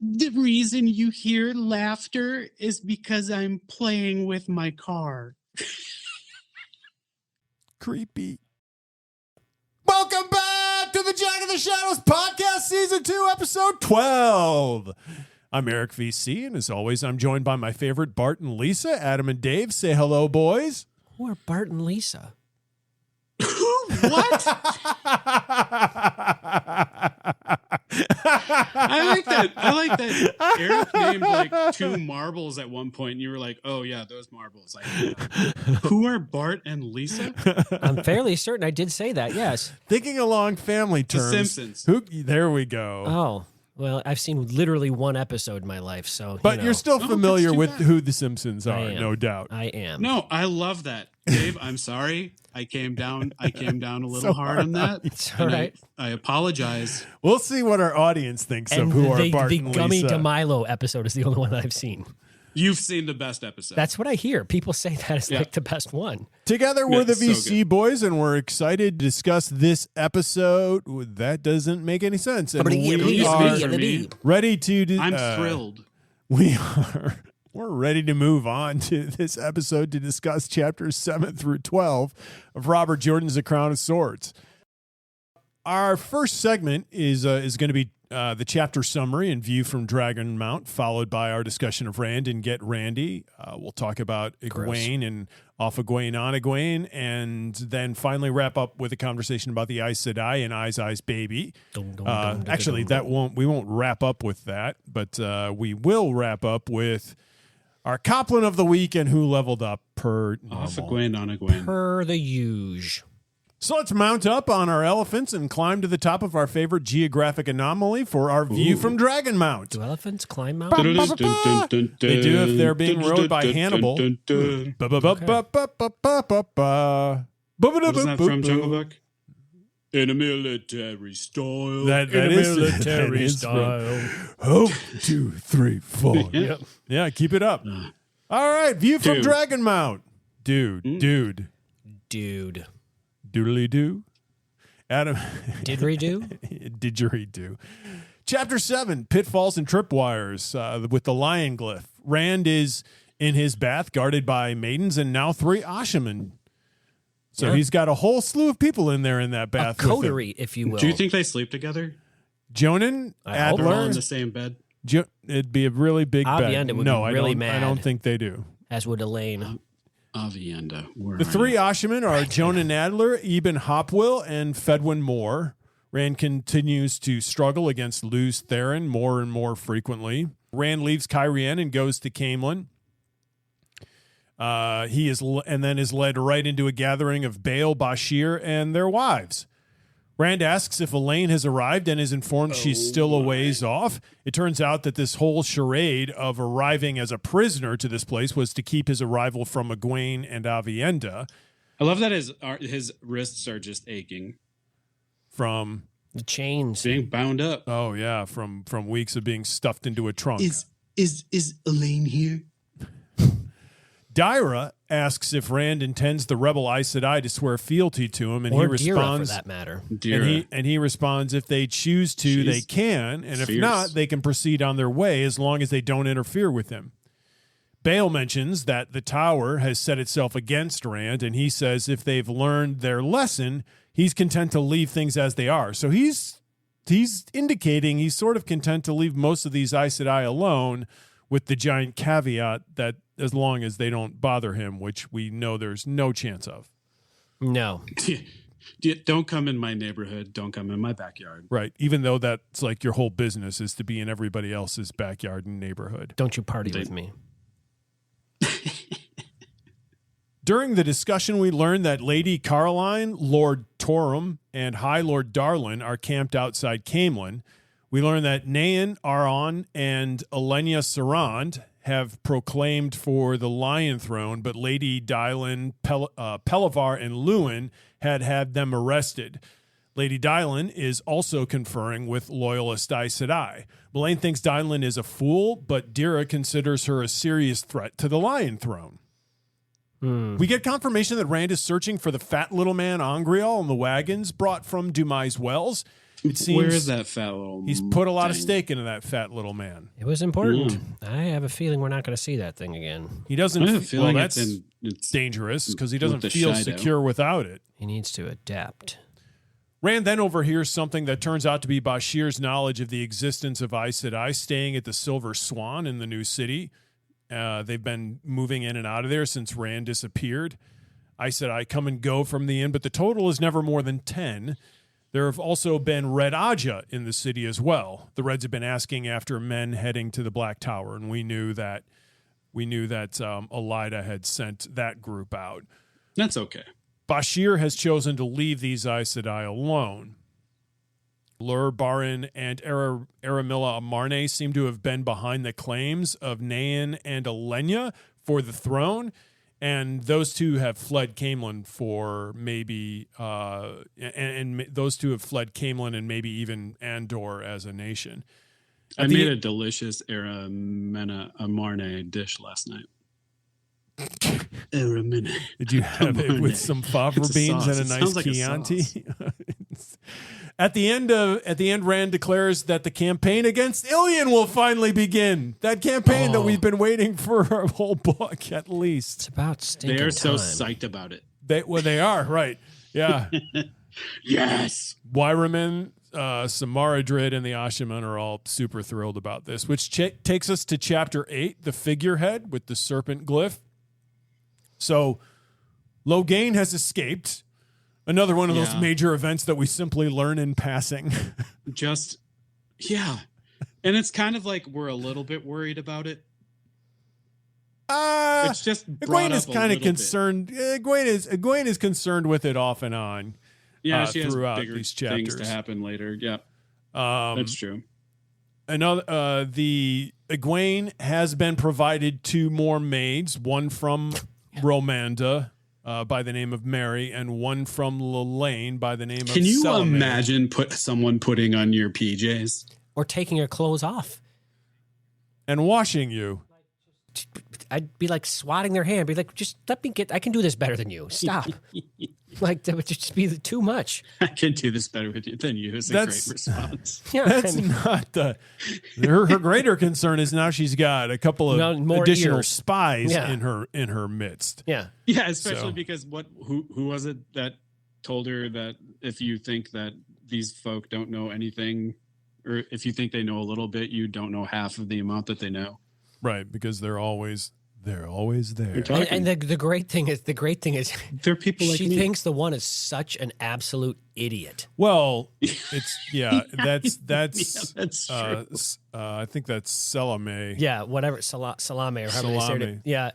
The reason you hear laughter is because I'm playing with my car. Creepy. Welcome back to the Jack of the Shadows podcast, season 2, episode 12. I'm Eric VC, and as always, I'm joined by my favorite Bart and Lisa. Adam and Dave, say hello, boys. Who are Bart and Lisa? What? I like that. Eric named like 2 marbles at one point, and you were like, "Oh yeah, those marbles." Who are Bart and Lisa? I'm fairly certain I did say that. Yes. Thinking along family terms. The Simpsons. There we go. Oh well, I've seen literally 1 episode in my life, so. But you're still familiar that's too with bad. who the Simpsons are, no doubt. I am. No, I love that, Dave. I'm sorry. I came down a little hard on that. It's all right. I apologize. We'll see what our audience thinks of who are Bart and Lisa. The Gummy DeMilo episode is the only one that I've seen. You've seen the best episode. That's what I hear. People say that is like the best one. Together, we're the so VC boys, and we're excited to discuss this episode. That doesn't make any sense. And we are ready to... I'm thrilled. We're ready to move on to this episode to discuss chapters 7 through 12 of Robert Jordan's A Crown of Swords. Our first segment is going to be the chapter summary and view from Dragonmount, followed by our discussion of Rand and Get Randy. We'll talk about Egwene and off Egwene on Egwene, and then finally wrap up with a conversation about the Aes Sedai and Aes Aes baby. Actually, we won't wrap up with that, but we will wrap up with our Coplin of the week and who leveled up per normal. Off Egwene on Egwene. Per the usual. So let's mount up on our elephants and climb to the top of our favorite geographic anomaly for our view from Dragonmount. Do elephants climb mountains? They do if they're being rode by Hannibal. Wasn't that from Jungle Book? In a military style. That is style. Hope 2, 3, 4. Yep. Yeah, keep it up. All right, view from Dragonmount. Dude. Doodly-doo. Adam. Didgeridoo? Didgeridoo. Chapter 7, Pitfalls and Tripwires with the Lion Glyph. Rand is in his bath, guarded by maidens, and now 3 Ashaman. So he's got a whole slew of people in there in that bath. A coterie, if you will. Do you think they sleep together? Jonan, They're all in Adler. the same bed? It'd be a really big bed. Would No, be really I mad. don't think they do. As would Elaine. Avienda. The 3 Ashaman are Jonan Adler, Eben Hopwill, and Fedwin Moore. Rand continues to struggle against Luz Theron more and more frequently. Rand leaves Cairhien and goes to Camelin. He is led right into a gathering of Bael, Bashir, and their wives. Rand asks if Elaine has arrived and is informed she's still a ways off. It turns out that this whole charade of arriving as a prisoner to this place was to keep his arrival from Egwene and Avienda. I love that his wrists are just aching. From the chains. Being bound up. Oh, yeah, from weeks of being stuffed into a trunk. Is Elaine here? Dyra asks if Rand intends the rebel Aes Sedai to swear fealty to him, and or he responds, Dira, for that matter. And he responds, if they choose to, they can, and if not, they can proceed on their way as long as they don't interfere with him. Bael mentions that the Tower has set itself against Rand, and he says if they've learned their lesson, he's content to leave things as they are. So he's indicating he's sort of content to leave most of these Aes Sedai alone, with the giant caveat that as long as they don't bother him, which we know there's no chance of. No. Don't come in my neighborhood. Don't come in my backyard. Right. Even though that's like your whole business is to be in everybody else's backyard and neighborhood. Don't you party with me. During the discussion, we learned that Lady Caroline, Lord Torum, and High Lord Darlin are camped outside Camelin. We learn that Nayan, Aron, and Elenia Sarand have proclaimed for the Lion Throne, but Lady Dylan, Pelavar, and Lewin had them arrested. Lady Dylan is also conferring with loyalist Aes Sedai. Mullane thinks Dylan is a fool, but Dira considers her a serious threat to the Lion Throne. We get confirmation that Rand is searching for the fat little man Angreal in the wagons brought from Dumais Wells. It seems Where is that fat little? he's put a lot of thing? stake into that fat little man. It was important. I have a feeling we're not going to see that thing again. He doesn't. I have a Well, feeling that's it's dangerous because he with doesn't the feel Shido. secure without it. He needs to adapt. Rand then overhears something that turns out to be Bashir's knowledge of the existence of Aes Aes staying at the Silver Swan in the new city. They've been moving in and out of there since Rand disappeared. Aes Aes come and go from the inn, but the total is never more than 10. There have also been Red Aja in the city as well. The Reds have been asking after men heading to the Black Tower, and we knew that Elida had sent that group out. That's okay. Bashir has chosen to leave these Aes Sedai alone. Lur, Barin, and Aramilla Amarne seem to have been behind the claims of Nain and Elenya for the throne, and those two have fled Caemlyn for maybe, and those two have fled Caemlyn and maybe even Andor as a nation. I made a delicious Aramilla Amarne dish last night. Aramilla. Did you have it with some fava beans and a nice Chianti? At the end, Rand declares that the campaign against Ilion will finally begin. That campaign that we've been waiting for a whole book, at least. It's about stinking They're so time. psyched about it. They are, right. Yeah. Yes. Wyramin, Samaradrid, and the Ashaman are all super thrilled about this, which takes us to Chapter 8, the figurehead with the serpent glyph. So Logain has escaped. Another one of those major events that we simply learn in passing. And it's kind of like we're a little bit worried about it. It's just Egwene is kind of concerned. Egwene is concerned with it off and on. Yeah, she has throughout bigger these chapters things to happen later. Yeah, that's true. The Egwene has been provided 2 more maids, one from Romanda by the name of Mary, and one from Lelaine by the name of Can you Salome. imagine someone putting on your PJs? Or taking your clothes off. And washing you. I'd be like swatting their hand. Be like, just let me I can do this better than you. Stop. Like, that would just be too much. I can do this better with you than you. Is a great response. Yeah, That's not the. Her greater concern is now she's got a couple of more additional ears. spies in her midst. Yeah. Yeah, especially because who was it that told her that if you think that these folk don't know anything, or if you think they know a little bit, you don't know half of the amount that they know. Right, because they're always there. And the great thing is they're people like she me. thinks the one is such an absolute idiot. Well, it's that's that's true. I think that's Salome. Yeah, whatever, salami or however they say it. Yeah,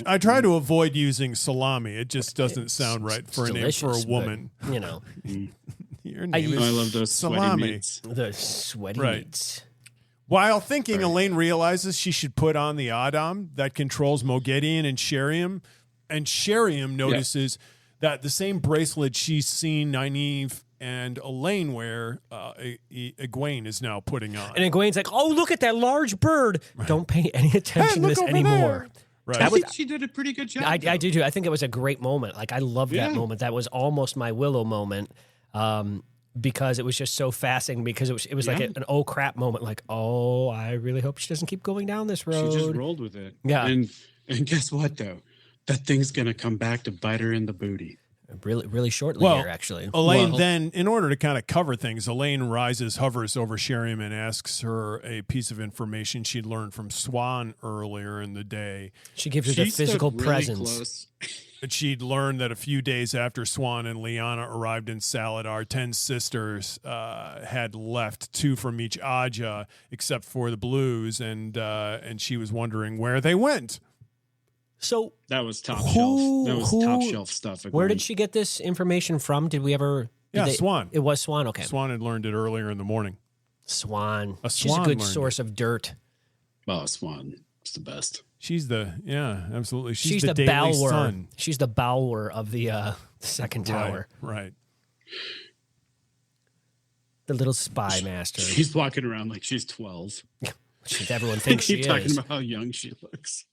I try to avoid using salami. It just doesn't sound right for a name for a delicious, woman. but, you know, Your name is I love those salami. sweaty meats. the sweaty Right. meats. While thinking, Elaine realizes she should put on the Adam that controls Moghedien and Sheriam, and Sheriam notices that the same bracelet she's seen Nynaeve and Elaine wear, Egwene is now putting on. And Egwene's like, "Oh, look at that large bird! Don't pay any attention to look this over anymore." Right. I think she did a pretty good job. I do too. I think it was a great moment. Like, I loved that moment. That was almost my Willow moment. Because it was just so fascinating, because it was like an oh crap moment, like, oh, I really hope she doesn't keep going down this road. She just rolled with it. Yeah. And guess what, though? That thing's going to come back to bite her in the booty. Really shortly here, actually. Elaine then, in order to kind of cover things, Elaine hovers over Sheriam and asks her a piece of information she'd learned from Swan earlier in the day. She gives her the physical presence. Close. She'd learned that a few days after Swan and Lyanna arrived in Saladar, 10 sisters had left, 2 from each Aja, except for the Blues, and she was wondering where they went. So that was top shelf. That was top shelf stuff. Where did she get this information from? Did we ever? Swan. It was Swan. Okay. Swan had learned it earlier in the morning. Swan. Swan She's a good learned source of dirt. Oh, Swan. It's the best. She's absolutely. She's the daily Balwer. sun. She's the Balwer of the second tower. Right. The little spy master. She's walking around like she's 12. Everyone thinks she Keep talking is. about how young she looks.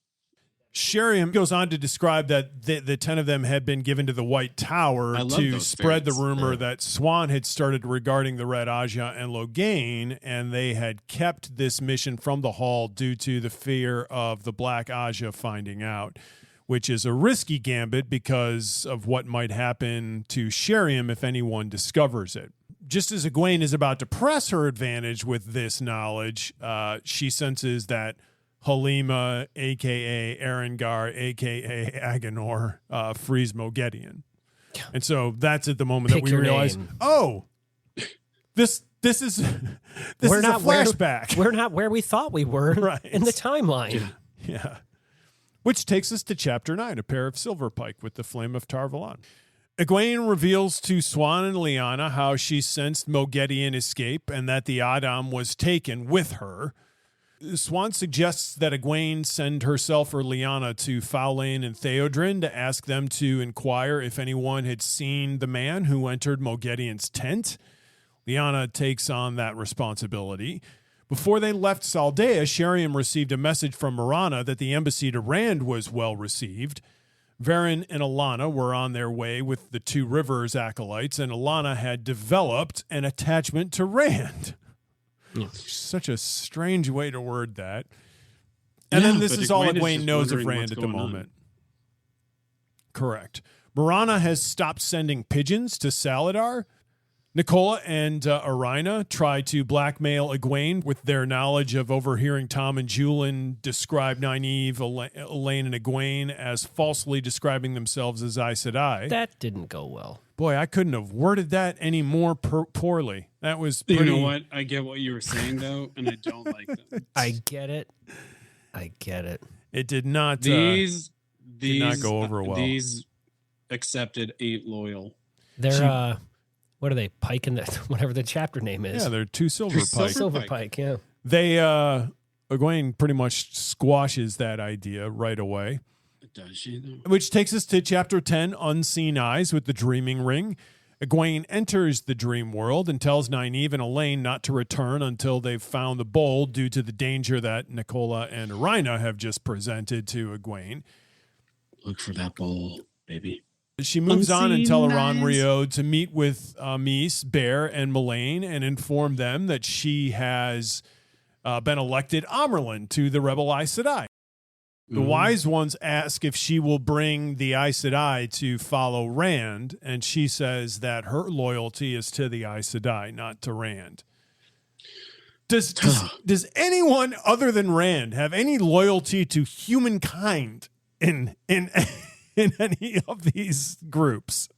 Sheriam goes on to describe that the 10 of them had been given to the White Tower to spread the rumor that Swan had started regarding the Red Aja and Loghain, and they had kept this mission from the Hall due to the fear of the Black Aja finding out, which is a risky gambit because of what might happen to Sheriam if anyone discovers it. Just as Egwene is about to press her advantage with this knowledge, she senses that Halima, a.k.a. Erengar, a.k.a. Agenor, frees Moghedien. And so that's at the moment that we realize, this is a flashback. We're not where we thought we were in the timeline. Yeah. Which takes us to Chapter 9, A Pair of Silverpike with the Flame of Tar-Valon. Egwene reveals to Swan and Lyanna how she sensed Moghedien escape and that the Adam was taken with her. Swan suggests that Egwene send herself or Lyanna to Faolain and Theodrin to ask them to inquire if anyone had seen the man who entered Moghedien's tent. Lyanna takes on that responsibility. Before they left Saldea, Sheriam received a message from Marana that the embassy to Rand was well received. Varen and Alana were on their way with the Two Rivers acolytes, and Alana had developed an attachment to Rand. Such a strange way to word that. And then this is all Egwene knows of Rand at the moment. Correct. Marana has stopped sending pigeons to Saladar. Nicola and Arina try to blackmail Egwene with their knowledge of overhearing Tom and Julian describe Nynaeve, Elaine, and Egwene as falsely describing themselves as Aes Sedai. That didn't go well. Boy, I couldn't have worded that any more poorly. That was pretty... You know what? I get what you were saying, though, and I don't like that. I get it. It did not, did not go over well. These accepted ain't loyal. They're... what are they? Pike and whatever the chapter name is. Yeah, they're two Silverpike. Silverpike, yeah. They, Egwene pretty much squashes that idea right away. Does she, though? Which takes us to Chapter 10, Unseen Eyes with the Dreaming Ring. Egwene enters the dream world and tells Nynaeve and Elaine not to return until they've found the bowl due to the danger that Nicola and Arina have just presented to Egwene. Look for that bowl, baby. She moves on and tells Rio to meet with Mies, Bear, and Melaine and inform them that she has been elected Amerlin to the rebel Aes Sedai. The wise ones ask if she will bring the Aes Sedai to follow Rand, and she says that her loyalty is to the Aes Sedai, not to Rand. Does anyone other than Rand have any loyalty to humankind in any of these groups?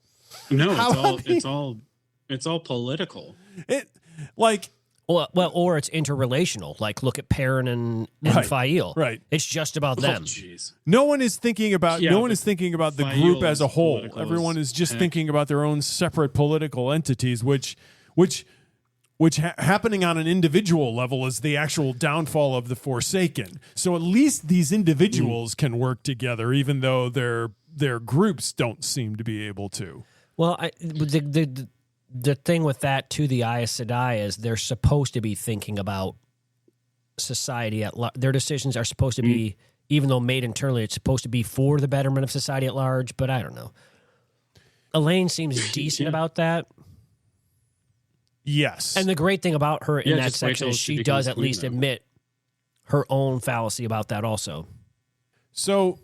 No, it's all political. Or it's interrelational. Like, look at Perrin and Fael. Right. It's just about them. No one is thinking about the group as a whole. Everyone is just thinking about their own separate political entities, which happening on an individual level is the actual downfall of the Forsaken. So at least these individuals can work together, even though their groups don't seem to be able to. Well, the thing with that, too, the Aes Sedai is they're supposed to be thinking about society at large. Their decisions are supposed to be, even though made internally, it's supposed to be for the betterment of society at large, but I don't know. Elaine seems decent about that. Yes. And the great thing about her in that section is she does at least admit her own fallacy about that also. So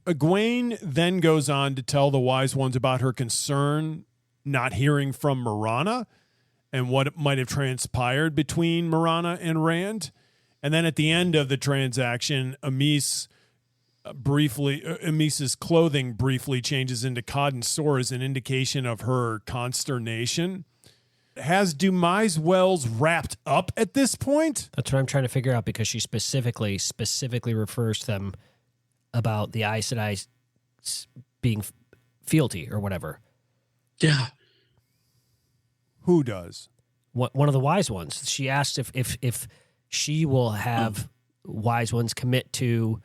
Egwene then goes on to tell the wise ones about her concern not hearing from Marana and what might have transpired between Marana and Rand. And then at the end of the transaction, Amis's clothing briefly changes into cotton sores, an indication of her consternation. Has Dumais Wells wrapped up at this point? That's what I'm trying to figure out, because she specifically refers to them about the Aes Sedai being fealty or whatever. Yeah. Who does? One of the wise ones. She asked if she will have wise ones commit to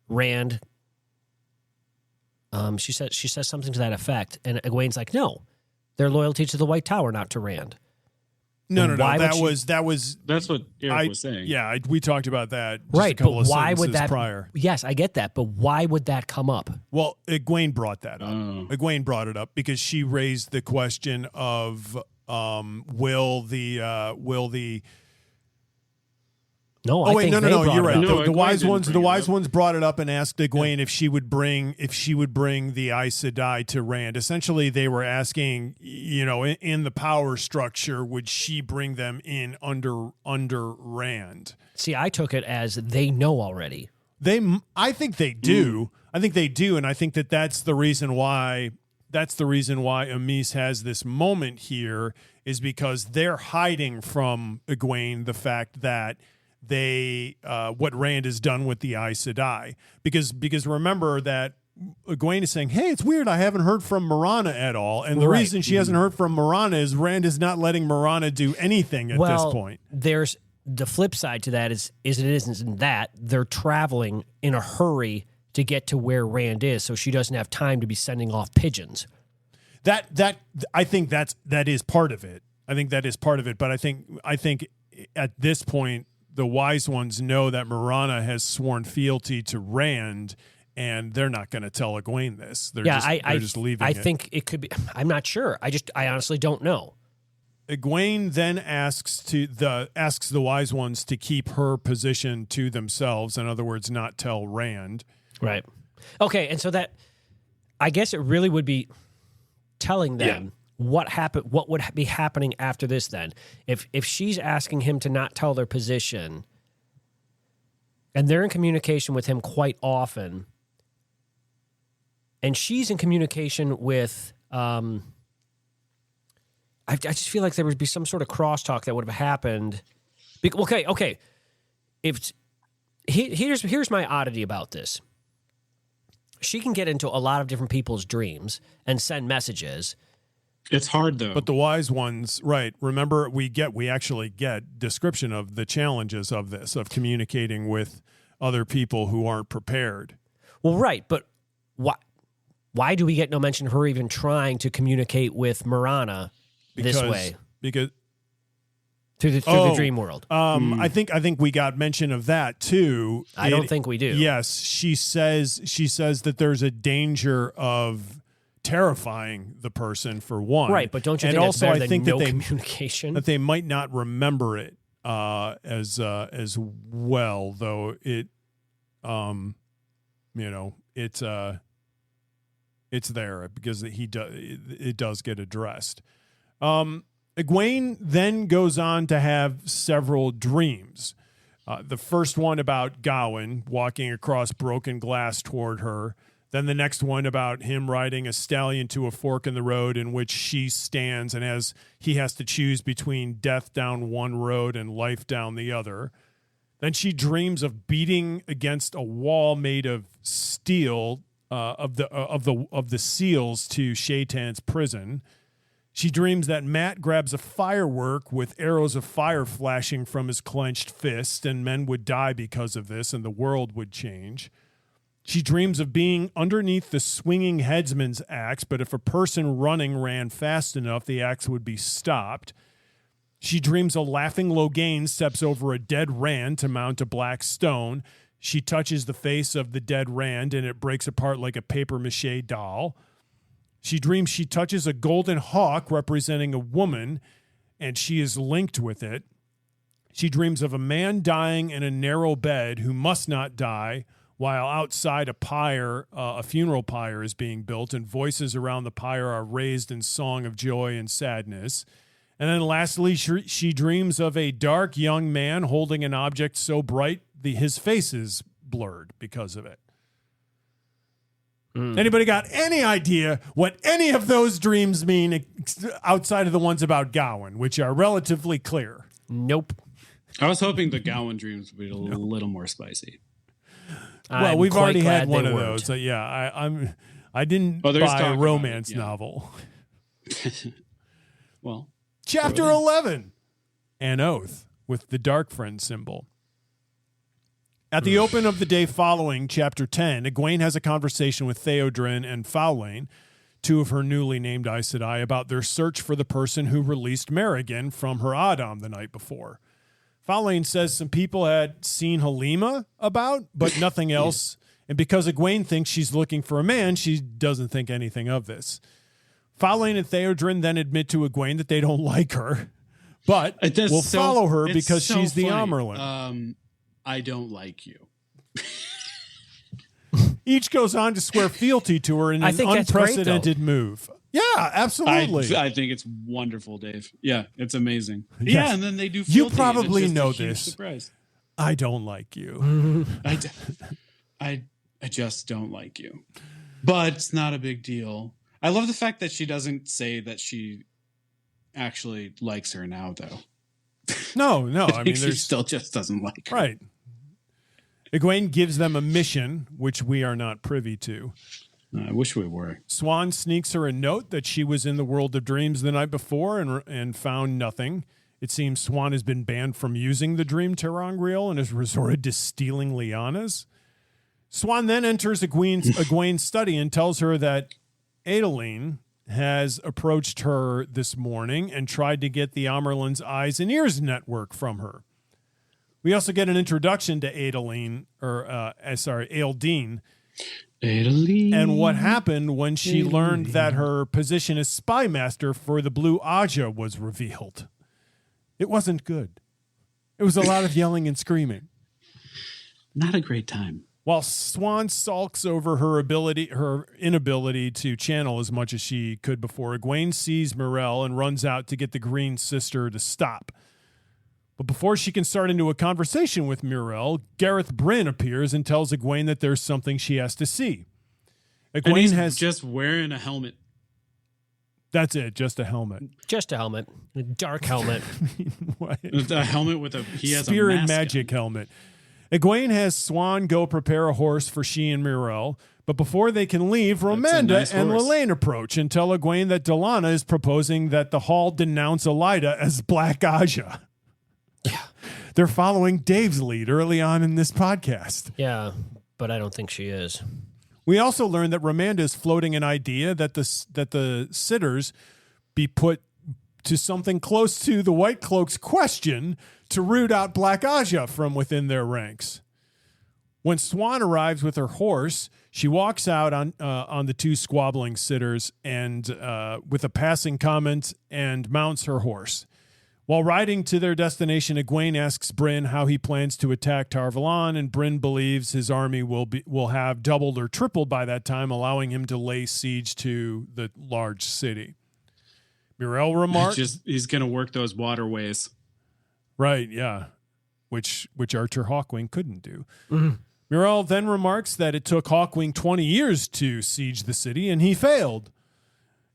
Rand. She says something to that effect, and Egwene's like, no, their loyalty to the White Tower, not to Rand. No. Why That was. That's what Eric was saying. Yeah, we talked about that. Just right, a couple but of why would sentences that? prior? Yes, I get that, but why would that come up? Well, Egwene brought that up. Oh. Egwene brought it up because she raised the question of will the No, Oh I wait, think no, they brought you're it right. up. No, The Egwene wise didn't ones, bring the it wise up. ones brought it up and asked Egwene if she would bring the Aes Sedai to Rand. Essentially, they were asking, in the power structure, would she bring them in under Rand? See, I took it as they know already. I think they do. I think they do, and I think that's the reason why. That's the reason why Amis has this moment here, is because they're hiding from Egwene the fact that what Rand has done with the Aes Sedai. Because remember that Egwene is saying, hey, it's weird, I haven't heard from Marana at all. And the reason she hasn't heard from Marana is Rand is not letting Marana do anything at this point. There's the flip side to that is it isn't that they're traveling in a hurry to get to where Rand is, so she doesn't have time to be sending off pigeons. I think that is part of it. I think that is part of it. But I think at this point, the wise ones know that Marana has sworn fealty to Rand, and they're not going to tell Egwene this. They're just leaving it. I think it could be. I'm not sure. I honestly don't know. Egwene then asks the wise ones to keep her position to themselves. In other words, not tell Rand. Right. Okay, and so that, I guess it really would be telling them what happened. What would be happening after this? Then, if she's asking him to not tell their position, and they're in communication with him quite often, and she's in communication with, I just feel like there would be some sort of crosstalk that would have happened. Okay. Here's my oddity about this. She can get into a lot of different people's dreams and send messages. It's hard though. But the wise ones, right? Remember, we actually get description of the challenges of this, of communicating with other people who aren't prepared. Well, right, but why do we get no mention of her even trying to communicate with Marana this way? Because through the dream world. I think we got mention of that too. I don't think we do. Yes, she says that there's a danger of terrifying the person, for one. Right, but don't you think that's better than no communication? That they might not remember it as well, though it it's there because it does get addressed. Egwene then goes on to have several dreams. The first one about Gawain walking across broken glass toward her. Then the next one about him riding a stallion to a fork in the road in which she stands, and he has to choose between death down one road and life down the other. Then she dreams of beating against a wall made of steel of the seals to Shaitan's prison. She dreams that Matt grabs a firework with arrows of fire flashing from his clenched fist, and men would die because of this, and the world would change. She dreams of being underneath the swinging headsman's axe, but if a person running ran fast enough, the axe would be stopped. She dreams a laughing Logain steps over a dead Rand to mount a black stone. She touches the face of the dead Rand, and it breaks apart like a papier-mâché doll. She dreams she touches a golden hawk representing a woman, and she is linked with it. She dreams of a man dying in a narrow bed who must not die, while outside a funeral pyre is being built, and voices around the pyre are raised in song of joy and sadness. And then lastly, she dreams of a dark young man holding an object so bright his face is blurred because of it. Anybody got any idea what any of those dreams mean outside of the ones about Gawain, which are relatively clear? Nope. I was hoping the Gawain dreams would be a little more spicy. Well, we've already had one of those. I didn't buy a romance novel. Well, Chapter 11, An Oath with the Dark Friend symbol. At the open of the day following Chapter 10, Egwene has a conversation with Theodrin and Faolain. two of her newly named Aes Sedai, about their search for the person who released Merrigan from her Adam the night before. Faolain says some people had seen Halima about, but nothing else. And because Egwene thinks she's looking for a man, she doesn't think anything of this. Faolain and Theodrin then admit to Egwene that they don't like her, but will follow her because she's the Amerlin. I don't like you. Each goes on to swear fealty to her in an unprecedented move. Yeah, absolutely. I think it's wonderful, Dave. Yeah, it's amazing. Yes. Yeah, and then they do fealty. You probably know this. Surprise. I don't like you. I just don't like you. But it's not a big deal. I love the fact that she doesn't say that she actually likes her now, though. No. I mean, she still just doesn't like her. Right. Egwene gives them a mission, which we are not privy to. I wish we were. Swan sneaks her a note that she was in the world of dreams the night before and found nothing. It seems Swan has been banned from using the Dream ter'angreal and has resorted to stealing Lyanna's. Swan then enters Egwene's study and tells her that Adeleine has approached her this morning and tried to get the Amerlin's eyes and ears network from her. We also get an introduction to Adeleine, Eildeen. Adeleine. And what happened when she learned that her position as spy master for the Blue Aja was revealed. It wasn't good. It was a lot of yelling and screaming. Not a great time. While Swan sulks over her inability to channel as much as she could before, Egwene sees Myrelle and runs out to get the Green Sister to stop. But before she can start into a conversation with Myrelle, Gareth Bryn appears and tells Egwene that there's something she has to see. Egwene has just wearing a helmet. That's it, just a helmet. Just a helmet. A dark helmet. A helmet with he has Spear a and magic helmet. Egwene has Swan go prepare a horse for she and Myrelle, but before they can leave, Romanda and Lelaine approach and tell Egwene that Delana is proposing that the Hall denounce Elida as Black Aja. Yeah. They're following Dave's lead early on in this podcast. Yeah, but I don't think she is. We also learned that Romanda is floating an idea that the sitters be put to something close to the White Cloak's question to root out Black Aja from within their ranks. When Swan arrives with her horse, she walks out on the two squabbling sitters and with a passing comment and mounts her horse. While riding to their destination, Egwene asks Bryn how he plans to attack Tar Valon, and Bryn believes his army will have doubled or tripled by that time, allowing him to lay siege to the large city. Myrelle remarks, he's going to work those waterways. Right, yeah, which Archer Hawkwing couldn't do. Mm-hmm. Myrelle then remarks that it took Hawkwing 20 years to siege the city, and he failed.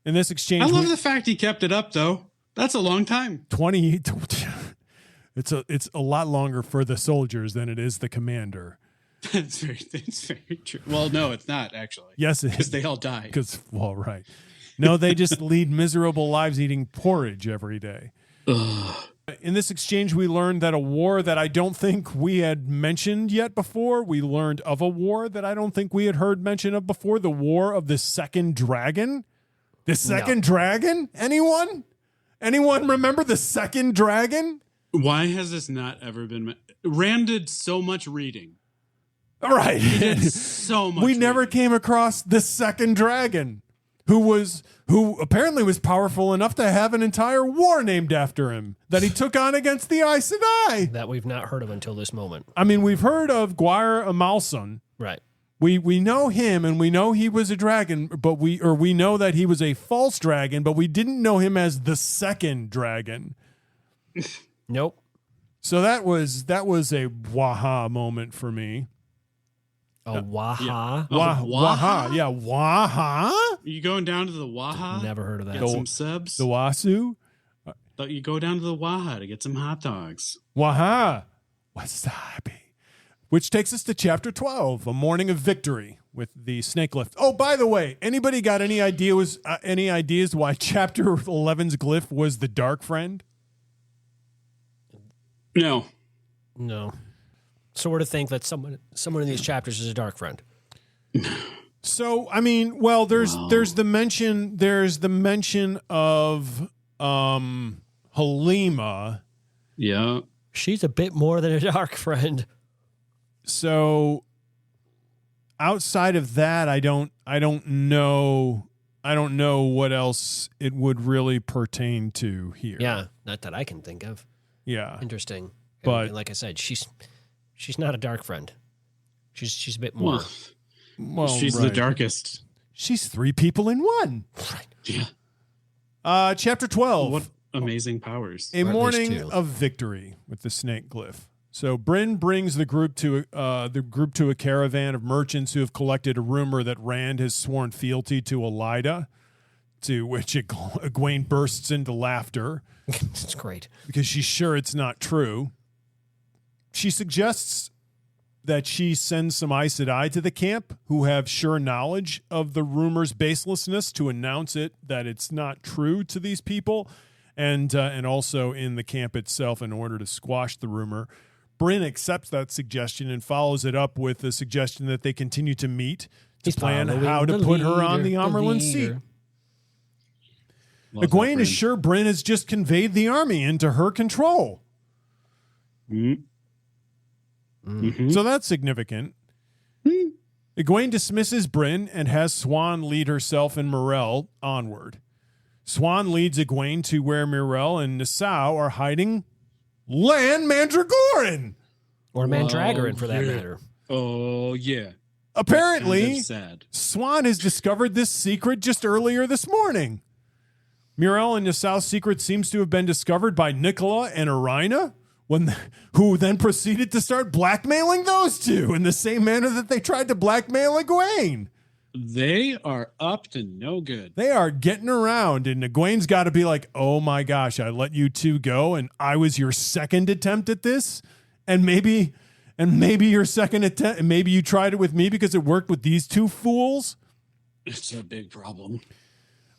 In this exchange, I love the fact he kept it up, though. That's a long time. 20. It's a lot longer for the soldiers than it is the commander. That's very true. Well, no, it's not actually. Yes, because they all die. Right. No, they just lead miserable lives eating porridge every day. Ugh. In this exchange, we learned that a war that I don't think we had mentioned yet before. We learned of a war that I don't think we had heard mention of before. The War of the Second Dragon. The Second Dragon? Anyone remember the Second Dragon? Why has this not ever been... Rand did so much reading. All right. He did so much We never came across the Second Dragon, who apparently was powerful enough to have an entire war named after him that he took on against the Aes Sedai. That we've not heard of until this moment. I mean, we've heard of Gwyer Amalson. Right. We know him, and we know he was a dragon, but we know that he was a false dragon, but we didn't know him as the Second Dragon. Nope. So that was a waha moment for me. A waha? Waha. Yeah, waha. You going down to the waha? Never heard of that. Get some subs? The wasu? Thought you go down to the waha to get some hot dogs. Waha. Wasabi. Which takes us to chapter 12, A Morning of Victory with the snake lift. Oh, by the way, anybody got any ideas why chapter 11's glyph was the Dark Friend? No. Sort of think that someone in these chapters is a Dark Friend. So I mean, well, there's the mention of Halima. Yeah. She's a bit more than a dark friend. So outside of that, I don't know what else it would really pertain to here. Yeah, not that I can think of. Yeah. Interesting. But and like I said, she's not a dark friend. She's a bit more. Well, she's the darkest. She's three people in one. Yeah. Chapter 12. What amazing powers. A morning of victory with the snake glyph. So Bryn brings the group to a caravan of merchants who have collected a rumor that Rand has sworn fealty to Elida, to which Egwene bursts into laughter. It's great. Because she's sure it's not true. She suggests that she sends some Aes Aes to the camp who have sure knowledge of the rumor's baselessness to announce that it's not true to these people, and also in the camp itself in order to squash the rumor. Bryn accepts that suggestion and follows it up with the suggestion that they continue to meet to plan how to put her on the Amerlin seat. Egwene is sure Bryn has just conveyed the army into her control. Mm-hmm. So that's significant. Egwene dismisses Bryn and has Swan lead herself and Morel onward. Swan leads Egwene to where Morel and Nassau are hiding Lan Mandragoran. Or Mandragoran, for that matter. Oh, yeah. Apparently, sad. Swan has discovered this secret just earlier this morning. Morel and Nassau's secret seems to have been discovered by Nicola and Irina, who then proceeded to start blackmailing those two in the same manner that they tried to blackmail Egwene. They are up to no good. They are getting around, and Egwene's got to be like, oh my gosh, I let you two go, and I was your second attempt at this, and maybe your second attempt, and maybe you tried it with me because it worked with these two fools. It's a big problem.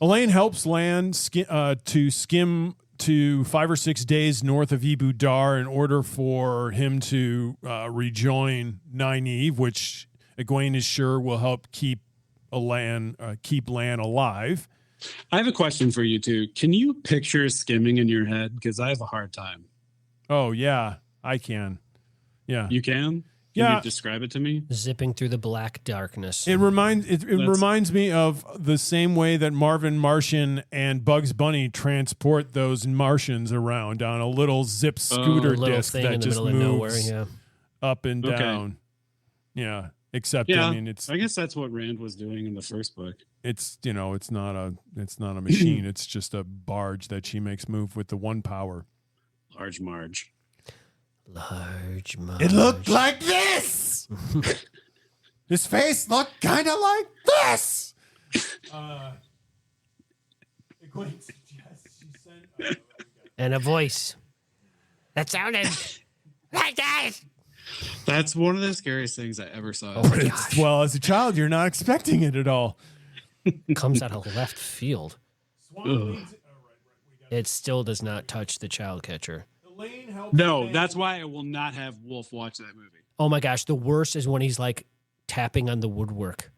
Elaine helps Lan to skim to 5 or 6 days north of Ibu Dar in order for him to rejoin Nynaeve, which Egwene is sure will help keep Lan alive. I have a question for you too. Can you picture skimming in your head? Because I have a hard time. Oh yeah, I can. Yeah, you can. Can you describe it to me? Zipping through the black darkness. It reminds me of the same way that Marvin Martian and Bugs Bunny transport those Martians around on a little zip scooter disc that just moves up and down. Yeah, except I mean, I guess that's what Rand was doing in the first book. It's it's not a machine. It's just a barge that she makes move with the one power. Large Marge. It looked like this. His face looked kind of like this. And a voice that sounded like that. That's one of the scariest things I ever saw. Well, as a child, you're not expecting it at all. Comes out of left field. It still does not touch the child catcher. No, that's why I will not have Wolf watch that movie. Oh my gosh, the worst is when he's like tapping on the woodwork.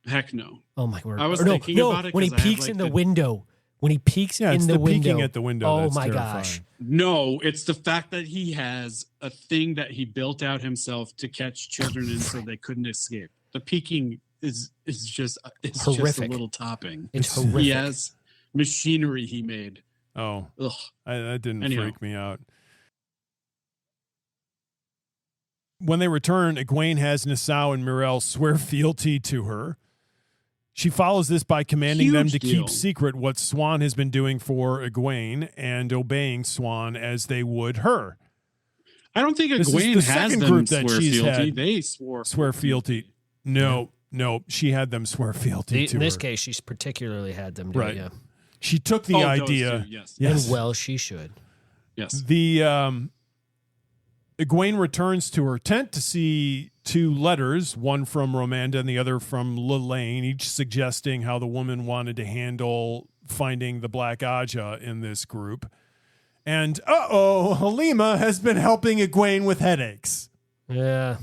Heck no. Oh my word. I was thinking about it when he peeks in the window. When he peeks in the window. Peeking at the window. Oh my gosh. No, it's the fact that he has a thing that he built out himself to catch children in so they couldn't escape. The peeking is just it's horrific. Just a little topping. It's horrific. He has machinery he made. Oh, ugh. That didn't freak me out. When they return, Egwene has Nassau and Morel swear fealty to her. She follows this by commanding them to keep secret what Swan has been doing for Egwene and obeying Swan as they would her. I don't think Egwene has them group that swear fealty. They swear fealty. No, she had them swear fealty to her. In this case, she's particularly had them do it, yeah. She took the idea. Yes. And well, she should. Yes. Egwene returns to her tent to see two letters, one from Romanda and the other from Lelaine, each suggesting how the woman wanted to handle finding the Black Aja in this group. And, Halima has been helping Egwene with headaches. Yeah.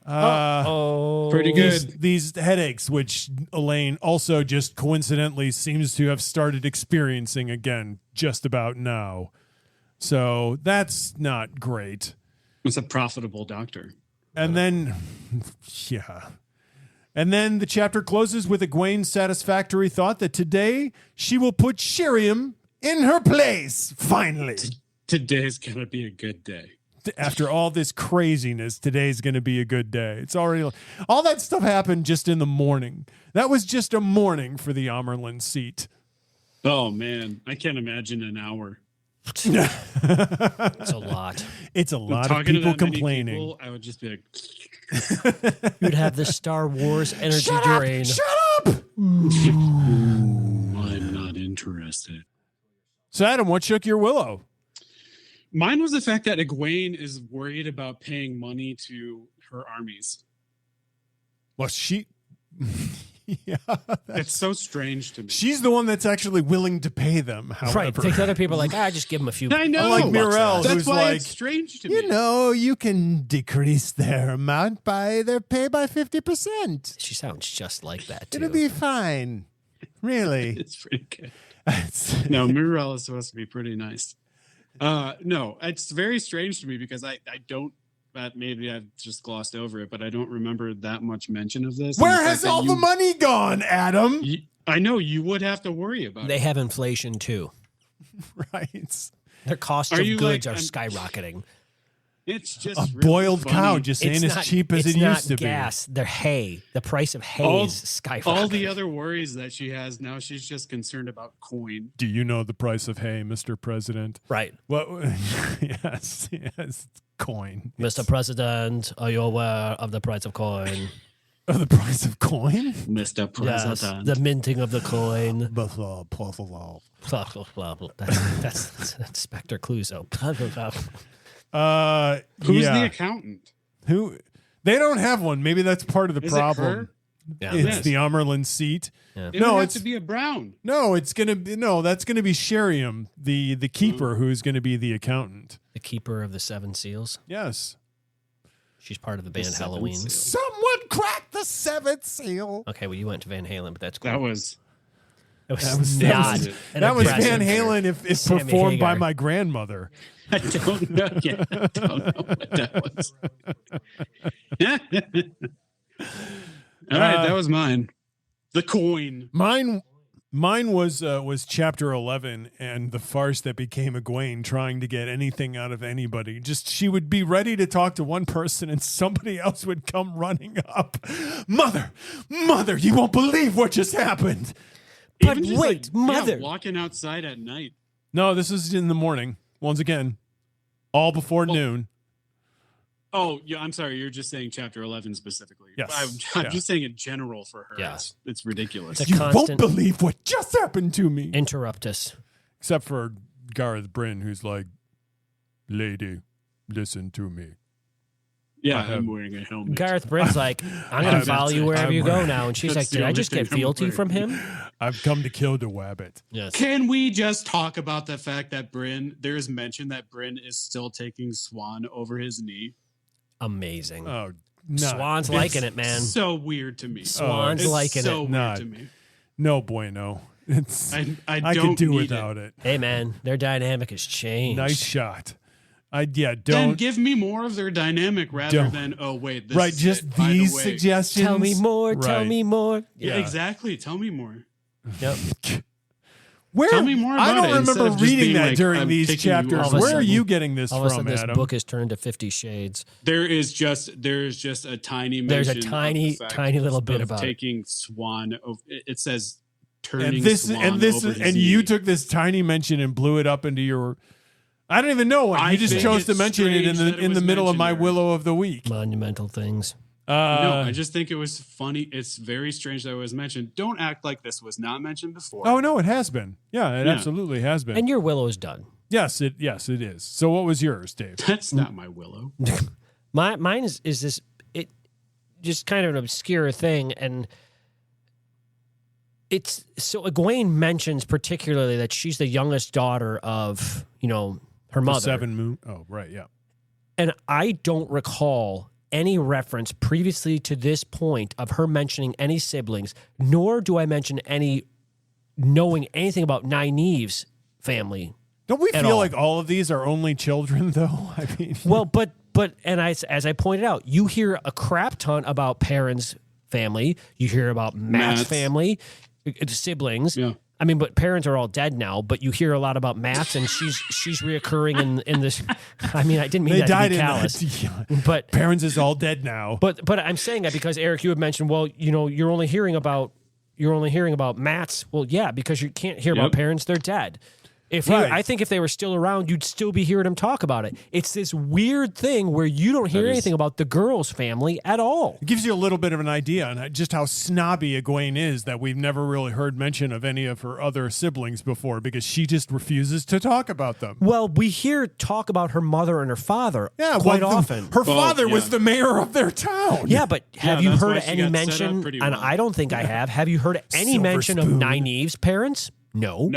Pretty good. These headaches, which Elaine also just coincidentally seems to have started experiencing again just about now. So that's not great. It's a profitable doctor. And then, yeah. And then the chapter closes with Egwene's satisfactory thought that today she will put Shiriam in her place, finally. Today's going to be a good day. After all this craziness, today's going to be a good day. It's already, all that stuff happened just in the morning. That was just a morning for the Amerlin seat. Oh, man. I can't imagine an hour. It's a lot. It's a lot of people complaining. People, I would just be like, you'd have the Star Wars energy drain. Shut up! I'm not interested. So, Adam, what shook your willow? Mine was the fact that Egwene is worried about paying money to her armies. Well, yeah, it's so strange to me. She's the one that's actually willing to pay them. However. Right. Think other people are like, just give them a few. I know. Like Mirel, that's who's why like, it's strange to me. You know, you can decrease their amount by their pay by 50%. She sounds just like that too. It'll be fine. Really. It's pretty good. No, Mirel is supposed to be pretty nice. No, it's very strange to me because I don't. Maybe I've just glossed over it, but I don't remember that much mention of this. Where has all the money gone, Adam? I know you would have to worry about They it. have inflation too. Right. Their costs of goods are skyrocketing. It's just a really boiled funny. cow just ain't as cheap as it used to gas. They're hay. The price of hay is skyrocketing. All the other worries that she has now, she's just concerned about coin. Do you know the price of hay, Mr. President? Right. What? Yes, coin. Mr. President, are you aware of the price of coin? Of the price of coin? Mr. President. Yes, the minting of the coin. That's Spectre Clouseau. Who's the accountant? Who? They don't have one. Maybe that's part of the problem. It her? Yeah. It's the Amerlin seat. Yeah. It would have to be a brown. No, it's gonna be that's gonna be Shiriam, the keeper, who's gonna be the accountant. The keeper of the Seven Seals. Yes. She's part of the band Halloween. Someone cracked the seventh seal. Okay, well, you went to Van Halen, but that's cool. That was not. That was Van Halen if performed by Hagar. my grandmother. I don't know. Yeah, I don't know what that was. All right, that was mine. The coin. Mine was chapter 11 and the farce that became Egwene trying to get anything out of anybody. Just she would be ready to talk to one person and somebody else would come running up. Mother, you won't believe what just happened. But Even just wait, mother. walking outside at night. No, this is in the morning. Once again, all before noon. Oh, yeah. I'm sorry. You're just saying chapter 11 specifically. Yes. I'm just saying in general for her. Yeah. It's ridiculous. The You constant won't believe what just happened to me. interrupt us. Except for Gareth Bryn, who's like, lady, listen to me. Yeah, I have- I'm wearing a helmet. Gareth Bryn's like, I'm going to follow you wherever you go I'm- now. And she's That's like, the did I only just get thing I'm fealty wearing. from him? I've come to kill the wabbit. Yes. Can we just talk about the fact that there is mention that Bryn is still taking Swan over his knee? Amazing. Oh, no. Swan's liking it, man. So weird to me. Swan's It's liking so it. weird Not- to me. No bueno. It's I I don't could do need without it. Hey, man, their dynamic has changed. Nice shot. Then Don't give me more of their dynamic rather Don't. than this right. is Just it, by the these way. suggestions. Tell me more. Tell Right. me more. Yeah, Yeah. exactly. Tell me more. Yep. Where? Tell me more I about don't it instead remember of just reading being that like, during I'm these picking you chapters. up. All of a Where are sudden- you getting this All of a from, sudden, this Adam? book has turned to 50 Shades. There is just a tiny mention. There's a of the tiny, fact tiny little bit of about it. taking Swan. It says turning and this Swan and this over his and knee. you took this tiny mention and blew it up into your. I don't even know what I you just think chose to it's mention it in strange the that it in the was middle of my mentioned there. Willow of the Week. Monumental things. No, I just think it was funny. It's very strange that it was mentioned. Don't act like this was not mentioned before. Oh no, it has been. Yeah, it Yeah. absolutely has been. And your Willow's done. yes, it is. So what was yours, Dave? That's not my Willow. Mine is this, it just kind of an obscure thing. And it's so Egwene mentions particularly that she's the youngest daughter of, her The mother. Seven Moon. Oh, right, yeah. And I don't recall any reference previously to this point of her mentioning any siblings, nor do I mention any knowing anything about Nynaeve's family. Don't we at feel all. like all of these are only children, though? I mean, Well, but as I pointed out, you hear a crap ton about Perrin's family. You hear about Matt's family, siblings. Yeah. I mean, but parents are all dead now. But you hear a lot about Matt's, and she's reoccurring in this. I mean, I didn't mean they that died to be in callous, that. but Parents is all dead now. But I'm saying that because Eric, you had mentioned, well, you're only hearing about Matt's. Well, yeah, because you can't hear about parents; they're dead. I think if they were still around, you'd still be hearing them talk about it. It's this weird thing where you don't hear anything about the girl's family at all. It gives you a little bit of an idea on just how snobby Egwene is, that we've never really heard mention of any of her other siblings before, because she just refuses to talk about them. Well, we hear talk about her mother and her father quite often. Her father was the mayor of their town. Yeah, but have you that's heard why she any got set up mention, pretty and well. I don't think I have you heard any Silver mention of spoon. Nynaeve's parents? No.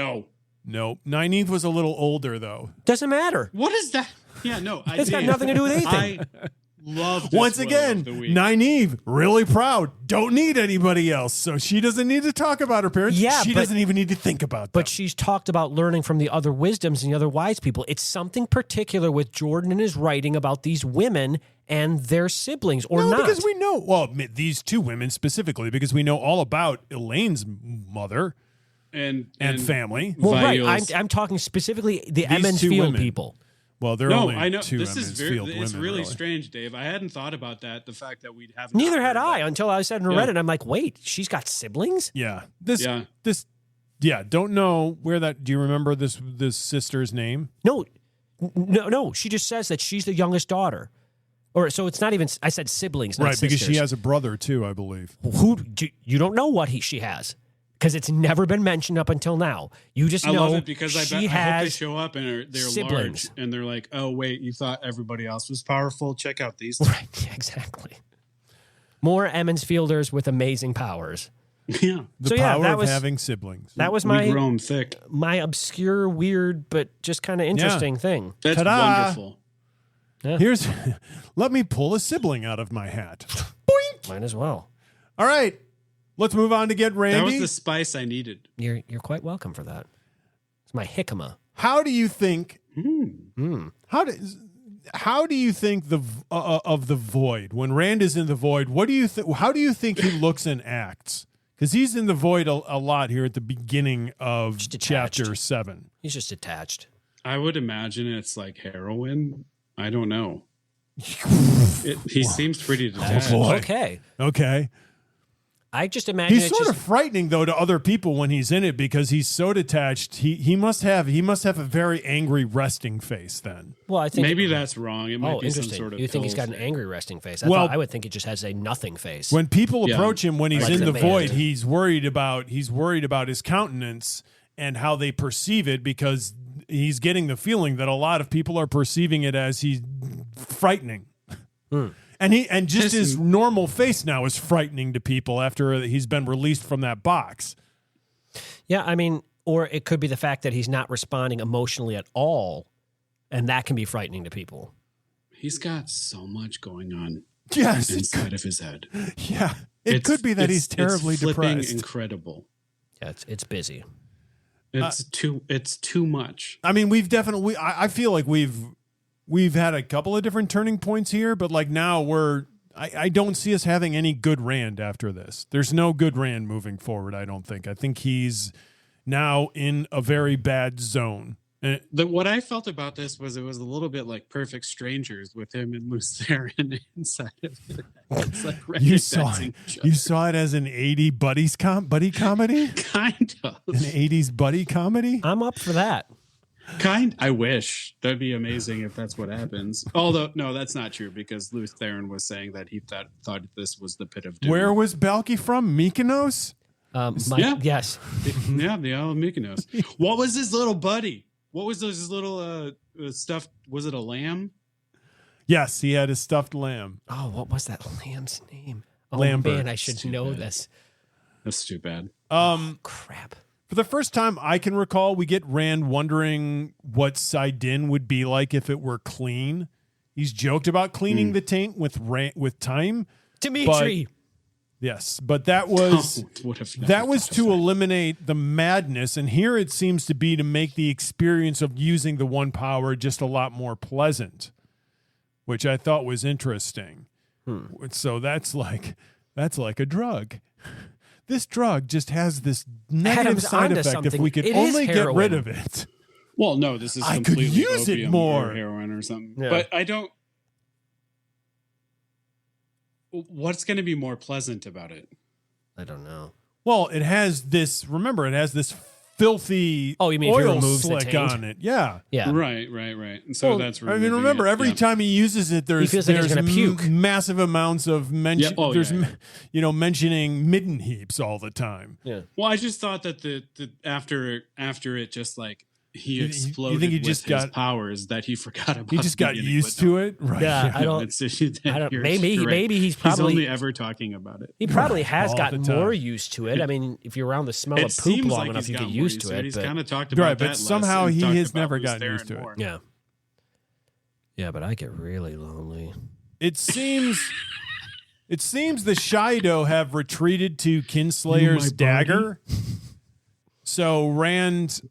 No. Nynaeve was a little older, though. Doesn't matter. What is that? Yeah, no. It's got nothing to do with anything. I love this Once Willow again, of the week. Nynaeve, really proud. Don't need anybody else. So she doesn't need to talk about her parents. Yeah, she but- doesn't even need to think about them. But she's talked about learning from the other wisdoms and the other wise people. It's something particular with Jordan and his writing about these women and their siblings, or no, not. because we know, well, these two women specifically, because we know all about Elaine's mother and family. Well, right. Vio's- I'm talking specifically the These Emmons two Field women. people. Well, there are No, only I know. two This is Emmons very. Field It's women, really strange, Dave. I hadn't thought about that. The fact that we'd have. Neither had I until I said and read it. I'm like, wait, she's got siblings? Yeah. Don't know where that. Do you remember this sister's name? No. She just says that she's the youngest daughter. Or so it's not even. I said siblings, not Right, because sisters. she has a brother too, I believe. You don't know what she has because it's never been mentioned up until now. You just I know love it because I she hope they has show up and they're siblings. large and they're like, oh wait, you thought everybody else was powerful? Check out these. Right, yeah, exactly. More Emmons Fielders with amazing powers. Yeah, The power of having siblings. That was we grow 'em thick. my obscure, weird, but just kind of interesting thing. That's Ta-da! wonderful. Here's, let me pull a sibling out of my hat. Boink! Might as well. All right, let's move on to get Randy. That was the spice I needed. You're quite welcome for that. It's my jicama. How do you think? Hmm. How do you think of the void when Rand is in the void? What do you How do you think he looks and acts? Because he's in the void a lot here at the beginning of Just chapter attached. 7. He's just attached. I would imagine it's like heroin. I don't know. He seems pretty detached. boy. Okay. I just imagine He's it's sort just, of frightening though to other people when he's in it because he's so detached. He must have a very angry resting face then. well, I think Maybe that's wrong. It might be some interesting. sort of. You think he's pill got an thing. angry resting face? I would think it just has a nothing face. When people Yeah. approach him when he's Like in the the man. void, he's worried about his countenance and how they perceive it because he's getting the feeling that a lot of people are perceiving it as he's frightening. And just his normal face now is frightening to people after he's been released from that box. Yeah, I mean, or it could be the fact that he's not responding emotionally at all, and that can be frightening to people. He's got so much going on Yes, inside of his head. yeah. It could be that he's terribly it's flipping depressed. Incredible. Yeah, it's busy. It's too much. I mean, we've definitely. I feel like we've had a couple of different turning points here, but like now I don't see us having any good Rand after this. There's no good Rand moving forward. I don't think. I think he's now in a very bad zone. What I felt about this was it was a little bit like Perfect Strangers with him and Lucerne inside of it. It's like You saw recognizing it. each You other. saw it as an 80 buddy comedy, Kind of. an 80s buddy comedy. I'm up for that. I wish that'd be amazing if that's what happens. Although no, that's not true because Theron was saying that he thought this was the pit of doom. Where was Balky from? Mykonos. Yeah. Yes. Yeah, the Isle of Mykonos. What was his little buddy? What was his little stuffed? Was it a lamb? Yes, he had a stuffed lamb. Oh, what was that lamb's name? Oh Lambert. man, I should know bad. this. That's too bad. Crap. For the first time I can recall, we get Rand wondering what Saidin would be like if it were clean. He's joked about cleaning the taint with time. Dimitri. Yes, but that was to eliminate the madness, and here it seems to be to make the experience of using the one power just a lot more pleasant, which I thought was interesting. So that's like a drug. This drug just has this negative side effect. If we could only get rid of it. Well, no, this is completely I could use it more. Or heroin or something. Yeah. But I don't. What's going to be more pleasant about it? I don't know. Well, it has this. Remember, it has this filthy you mean oil if he slick on it. Yeah. Right. And so that's. I mean, remember, every time he uses it, there's massive amounts of mentioning midden heaps all the time. Yeah. Well, I just thought that the after it just like. He exploded you think he just with his powers that he forgot about. He just got used to it, right? Yeah, I don't. Maybe he's only ever talking about it. He probably has gotten more used to it. I mean, if you're around the smell of poop long enough, you get used to it. He's kind of talked about that. But somehow he has never gotten used to it. Yeah, but I get really lonely. It seems the Shido have retreated to Kinslayer's dagger. So Rand's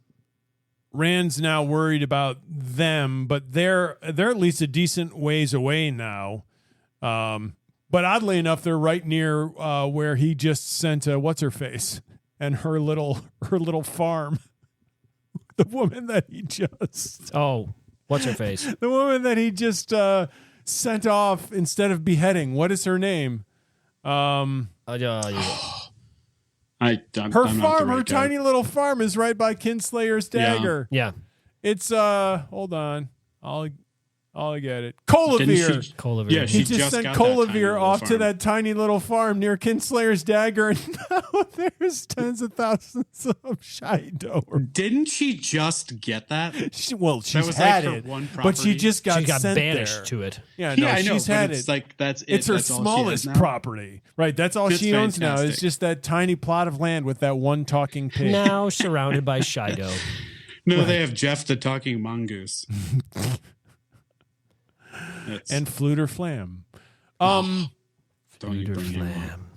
now worried about them, but they're at least a decent ways away now. But oddly enough, they're right near where he just sent what's her face and her little farm. The woman that he just what's her face? The woman that he just sent off instead of beheading. What is her name? Her tiny little farm is right by Kinslayer's dagger. Yeah. It's hold on. I'll get it. Colavir. Yeah, he just sent Colavir off to that tiny little farm near Kinslayer's dagger, and now there's tens of thousands of Shido. Didn't she just get that? She's had it, but she just got sent banished there. To it. Yeah, no, she's had it. Like that's it. It's her smallest property, right? That's all she owns now. It's just that tiny plot of land with that one talking pig. Now surrounded by Shido. No, they have Jeff the talking mongoose. And Fluter Flam. Don't you bring him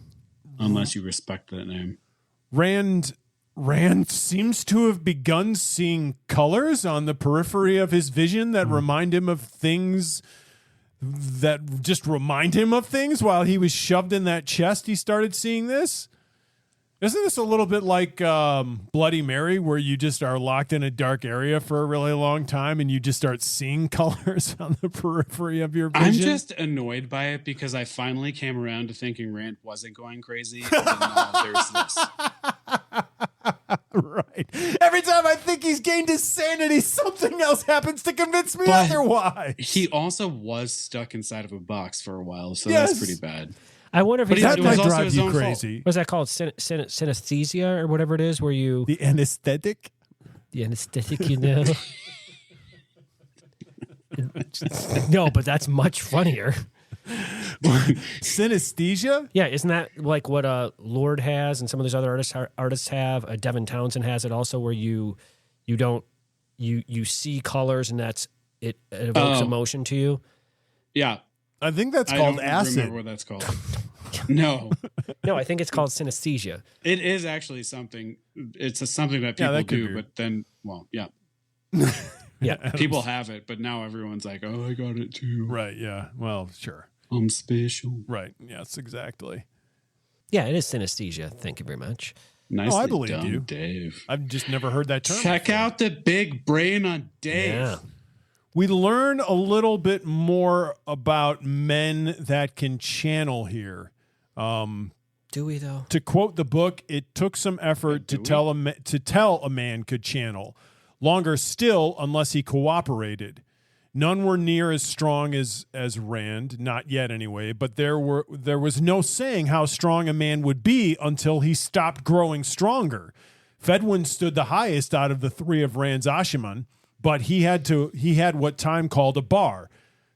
unless you respect that name. Rand seems to have begun seeing colors on the periphery of his vision that remind him of things while he was shoved in that chest. He started seeing this. Isn't this a little bit like Bloody Mary, where you just are locked in a dark area for a really long time and you just start seeing colors on the periphery of your vision? I'm just annoyed by it because I finally came around to thinking Rand wasn't going crazy. And now there's this. Right. Every time I think he's gained his sanity, something else happens to convince me otherwise. He also was stuck inside of a box for a while, so that's pretty bad. I wonder if that might drive you crazy. What's that called? Synesthesia or whatever it is, where you the anesthetic, you know. No, but that's much funnier. Synesthesia? Yeah, isn't that like what Lord has and some of those other artists have? Devin Townsend has it also, where you see colors and it evokes emotion to you. Yeah. I think that's called acid. I don't remember what that's called. No, I think it's called synesthesia. It is actually something. It's something that people do, but then, yeah, people have it, but now everyone's like, "Oh, I got it too." Right? Yeah. Well, sure. I'm special. Right. Yes. Exactly. Yeah, it is synesthesia. Thank you very much. Nicely I believe done, you, Dave. I've just never heard that term. Check out the big brain on Dave. Yeah. We learn a little bit more about men that can channel here. Do we though? To quote the book, it took some effort to tell a man could channel. Longer still, unless he cooperated. None were near as strong as Rand, not yet anyway. But there was no saying how strong a man would be until he stopped growing stronger. Fedwin stood the highest out of the three of Rand's Ashiman. But he had what time called a bar.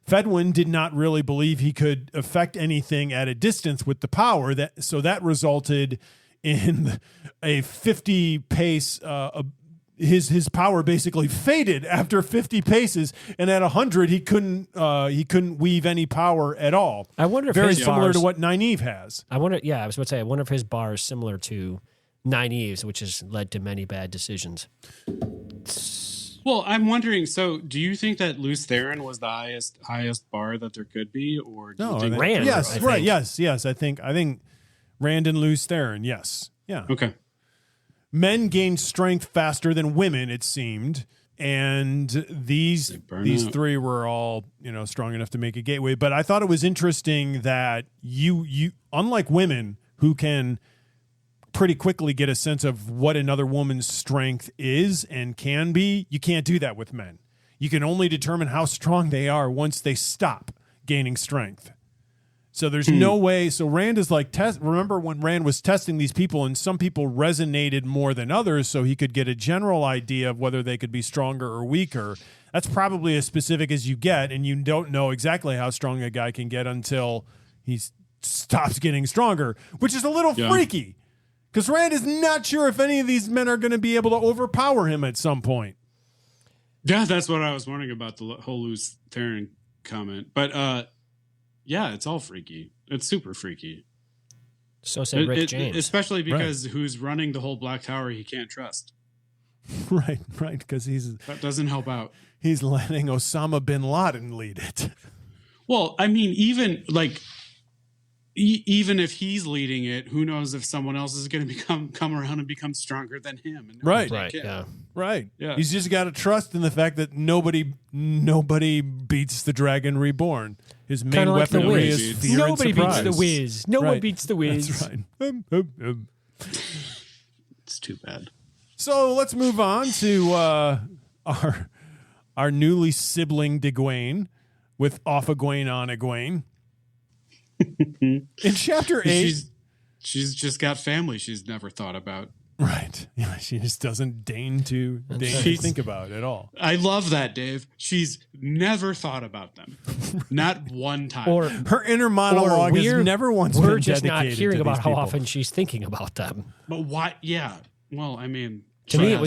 Fedwin did not really believe he could affect anything at a distance with the power, so that resulted in a 50 pace his power basically faded after 50 paces, and at 100 he couldn't weave any power at all. I wonder if very his similar bars, to what Nynaeve has. I wonder if his bar is similar to Nynaeve's, which has led to many bad decisions. Well, I'm wondering. So, do you think that Luce Theron was the highest bar that there could be, or do you think Rand? Yes, I think. right. Yes. I think Rand and Luce Theron. Yes. Yeah. Okay. Men gained strength faster than women, it seemed, and these out. three were all strong enough to make a gateway. But I thought it was interesting that you unlike women who can pretty quickly get a sense of what another woman's strength is and can be, you can't do that with men. You can only determine how strong they are once they stop gaining strength. So there's no way. So Rand is like, remember when Rand was testing these people, and some people resonated more than others, so he could get a general idea of whether they could be stronger or weaker. That's probably as specific as you get, and you don't know exactly how strong a guy can get until he stops getting stronger, which is a little freaky, because Rand is not sure if any of these men are going to be able to overpower him at some point. Yeah, that's what I was wondering about the whole Luce Theron comment. But yeah, it's all freaky. It's super freaky. So said Rick James. Especially because who's running the whole Black Tower he can't trust. Right, because that doesn't help out. He's letting Osama bin Laden lead it. Well, I mean, even if he's leading it, who knows if someone else is going to come around and become stronger than him? And Right. Yeah. He's just got to trust in the fact that nobody beats the Dragon Reborn. His main like weaponry is fear Nobody and surprise. beats the Wiz. No one beats the Wiz. That's right. It's too bad. So let's move on to our newly sibling Egwene with off Egwene on Egwene. In chapter 8, she's just got family she's never thought about. Right. Yeah, she just doesn't deign to think about it at all. I love that, Dave. She's never thought about them. Not one time. Or her inner monologue has never once been dedicated. We're just not hearing about how people. often she's thinking about them. But why? Yeah. Well, I mean, to me it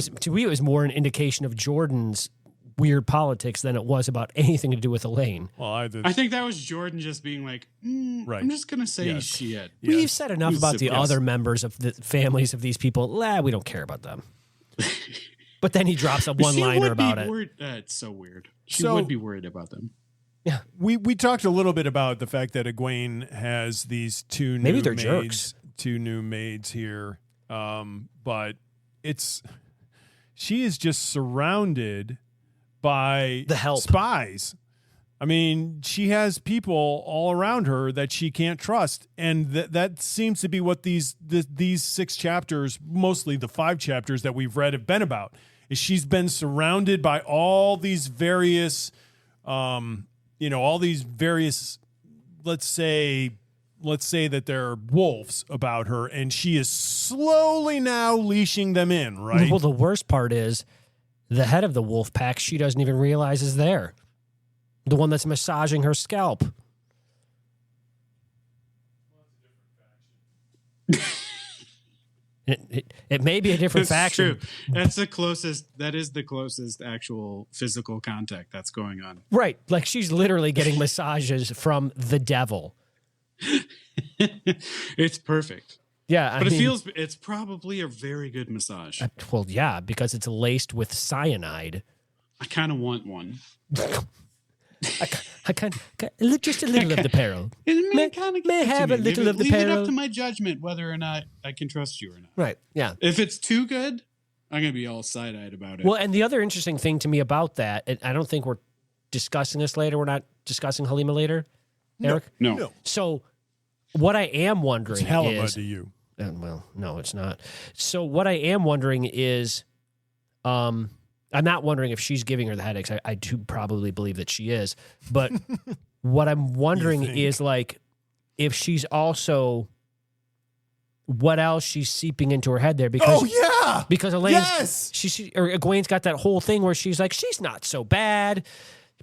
was more an indication of Jordan's weird politics than it was about anything to do with Elaine. Well, I think that was Jordan just being like, right. I'm just going to say shit. We've said enough about the other members of the families of these people. We don't care about them. But then he drops a one-liner about it. It's so weird. She would be worried about them. Yeah. We talked a little bit about the fact that Egwene has these two new maids here. But she is just surrounded by the help spies. I mean, she has people all around her that she can't trust, and that seems to be what these 6 chapters, mostly the 5 chapters that we've read, have been about. Is she's been surrounded by all these various, let's say that they're wolves about her, and she is slowly now leashing them in. Right. Well, the worst part is, the head of the wolf pack, she doesn't even realize is there. The one that's massaging her scalp. It may be a different faction. True. That is the closest actual physical contact that's going on. Right. Like she's literally getting massages from the devil. It's perfect. Yeah, but it's probably a very good massage. Well, yeah, because it's laced with cyanide. I kind of want one. I kind of just a little of the peril. May have a little of the peril. Leave it peril. up to my judgment whether or not I can trust you or not. Right. Yeah. If it's too good, I'm gonna be all side-eyed about it. Well, and the other interesting thing to me about that, and I don't think we're discussing this later. We're not discussing Halima later, Eric. No. So, what I am wondering is Halima to you. Well, no, it's not. So what I am wondering is, I'm not wondering if she's giving her the headaches. I do probably believe that she is. But what I'm wondering is, like, if she's also, what else she's seeping into her head there. Because, because Elaine's, Egwene's got that whole thing where she's like, she's not so bad.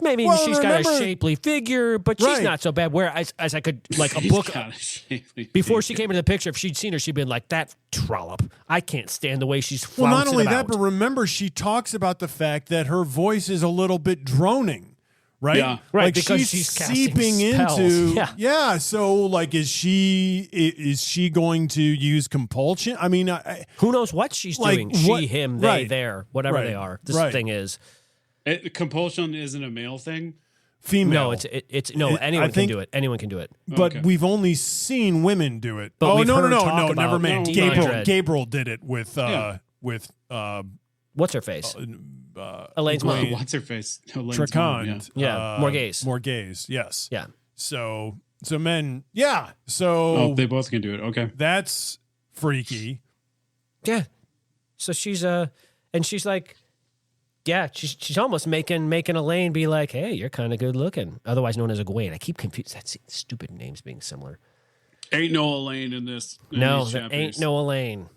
Maybe Well, she's got a remember- shapely figure, but she's Right. not so bad. Whereas as I could, like, a She's book, got a shapely before figure. she came into the picture, if she'd seen her, she'd been like, that trollop. I can't stand the way she's Well, flouncing not only that, about. but remember, she talks about the fact that her voice is a little bit droning, right? Yeah. Right, Like because she's she's casting seeping spells. into. Yeah. So, like, is she going to use compulsion? I mean, Who knows what she's Like, doing? She, what- him, they, right. there, whatever Right. they are. This Right. thing is. Compulsion isn't a male thing. female. No, it's no. Anyone can do it. Anyone can do it. But Okay. we've only seen women do it. But oh we've no, heard no, talk no, about never mind. No, Gabriel, Dread. Gabriel did it with Yeah. What's her face? Elaine's Egwene. mom. What's her face? Elaine's mom, Tricond. Yeah, Morghese. Morghese, yes. Yeah. So men, yeah. So Oh, they both can do it. Okay. that's freaky. Yeah. So she's and she's like, yeah, she's almost making Elaine be like, hey, you're kind of good looking. Otherwise known as Egwene. I keep confused. That's stupid names being similar. Ain't no Elaine in this. in No, these there chapters. ain't no Elaine.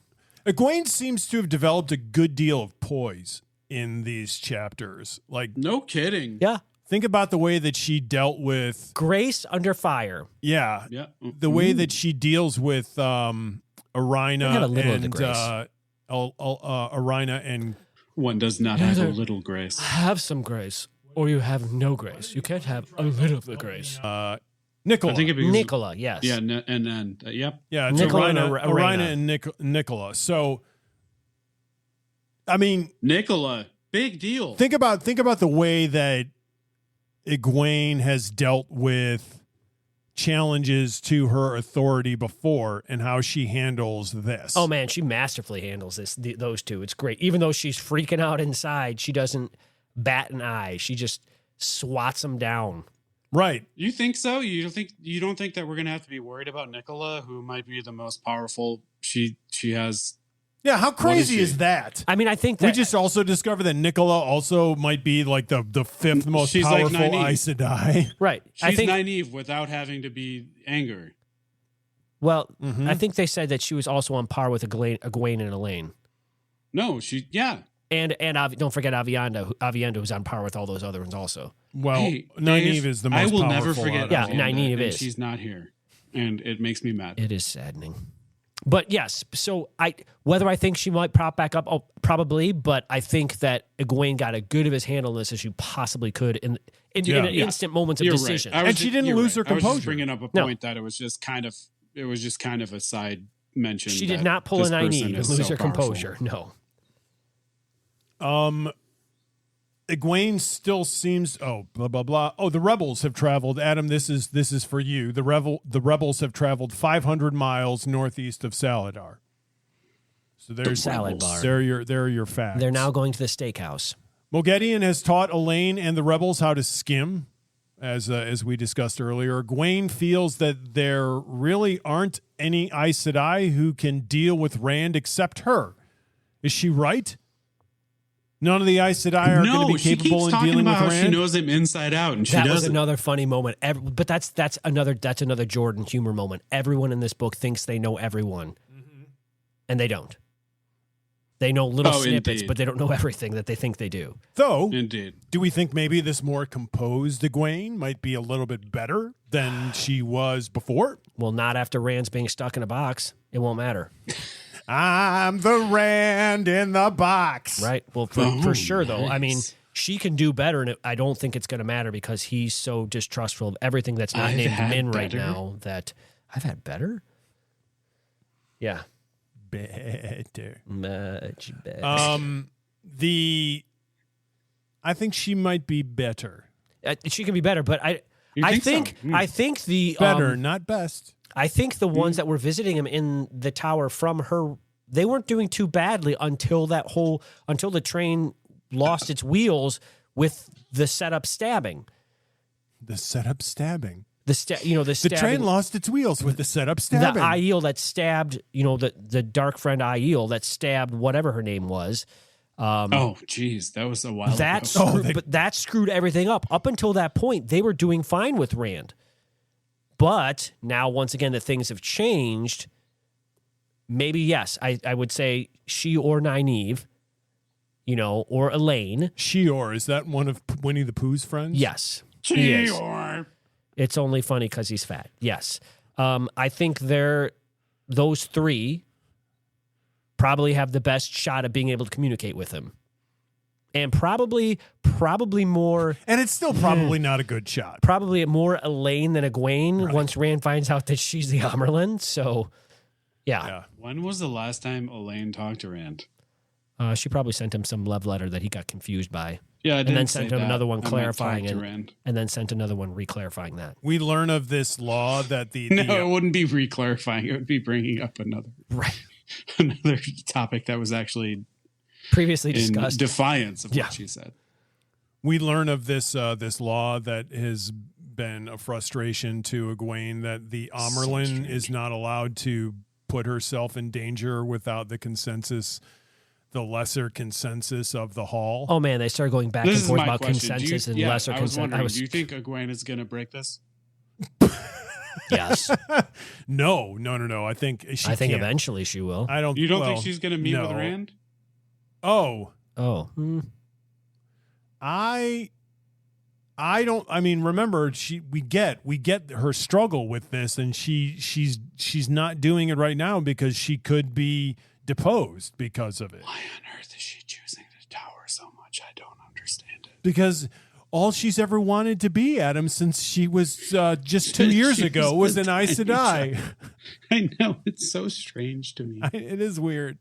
Egwene seems to have developed a good deal of poise in these chapters. Like, No kidding. Yeah. think about the way that she dealt with, Grace under fire. yeah, Yeah. the way that she deals with Arina had a little of the and grace. Arina and One does not have a little grace. Have some grace, or you have no grace. You can't have a little of the grace. Nicola. I think it because Nicola, yes. yeah, and then yep. Yeah, it's Nicola and Arina Arina. and Nicola. So, I mean, Nicola, big deal. think about the way that Egwene has dealt with challenges to her authority before and how she handles this. Oh man, she masterfully handles those two. It's great. Even though she's freaking out inside, she doesn't bat an eye. She just swats them down. Right. You think so? You don't think that we're gonna have to be worried about Nicola, who might be the most powerful? She has. Yeah, how crazy she? is that? I mean, I think that We just also discovered that Nicola also might be like the fifth most She's like powerful Nynaeve. Aes Sedai. right. She's I think naive without having to be anger. well, Mm-hmm. I think they said that she was also on par with Egwene and Elaine. No, yeah. And don't forget Avienda, who's on par with all those other ones also. Well, Hey, Nynaeve Dave, is the most I will powerful. never out forget. of Yeah, all. Nynaeve and is. She's not here, and it makes me mad. It is saddening. But yes, so whether I think she might prop back up, probably, but I think that Egwene got as good of his handle on this as you possibly could in an instant moments of You're decision. right. And she didn't you're lose her right. I was just composure. bringing up a No. point that it was just kind of a side mention. She did that not pull this a person Nynaeve and is lose so her powerful. composure. No. Egwene still seems blah blah blah. Oh, the rebels have traveled. Adam, this is for you. The rebels have traveled 500 miles northeast of Saladar. So there's Salad bar. There are your facts. They're now going to the steakhouse. Moghedien has taught Elaine and the rebels how to skim, as we discussed earlier. Egwene feels that there really aren't any Aes Sedai who can deal with Rand except her. Is she right? None of the Aes Sedai are going to No, be she capable keeps in talking dealing about with how she Rand. knows him inside out, and she That was doesn't. another funny moment. But that's another Jordan humor moment. Everyone in this book thinks they know everyone, and they don't. They know little snippets, indeed. but they don't know everything that they think they do. Though, Indeed. do we think maybe this more composed Egwene might be a little bit better than she was before? Well, not after Rand's being stuck in a box. It won't matter. I'm the Rand in the box. Right. Well, for sure, though. nice. I mean, she can do better, and I don't think it's going to matter because he's so distrustful of everything that's not I've named had Min right better. now that I've had better. Yeah. Better. Much better. I think she might be better. She can be better, but I think so? I think the Better, not best. I think the ones that were visiting him in the tower from her, they weren't doing too badly until the train lost its wheels with the setup stabbing. The setup stabbing. The The stabbing, train lost its wheels with the setup the stabbing. Aiel that stabbed, the dark friend Aiel that stabbed whatever her name was. Oh, geez, that was a while That ago. but that screwed everything up. Up until that point, they were doing fine with Rand. But now, once again, that things have changed. Maybe, yes, I would say she or Nynaeve. or Elaine. Sheor, is that one of Winnie the Pooh's friends? Yes. He is. Sheor. It's only funny because he's fat. Yes. I think those three probably have the best shot of being able to communicate with him. And probably more. And it's still probably not a good shot. Probably more Elaine than Egwene once Rand finds out that she's the Amerlin. So, yeah. When was the last time Elaine talked to Rand? She probably sent him some love letter that he got confused by. Yeah, and then sent him another one I clarifying it, Rand. and then sent another one reclarifying that. We learn of this law that No, it wouldn't be reclarifying. It would be bringing up another topic that was actually previously discussed. In defiance of what she said. We learn of this law that has been a frustration to Egwene, that the Amerlin is not allowed to put herself in danger without the lesser consensus of the hall. Oh man, they started going back and forth about consensus and lesser consensus. Do you think Egwene is going to break this? Yes. No. I think eventually she will. You don't think she's going to meet with Rand? Oh. I don't. I mean, remember, we get her struggle with this, and she's not doing it right now because she could be deposed because of it. Why on earth is she choosing the tower so much? I don't understand it. Because all she's ever wanted to be, Adam, since she was just 2 years ago, was an Aes Aes. I know, it's so strange to me. It is weird.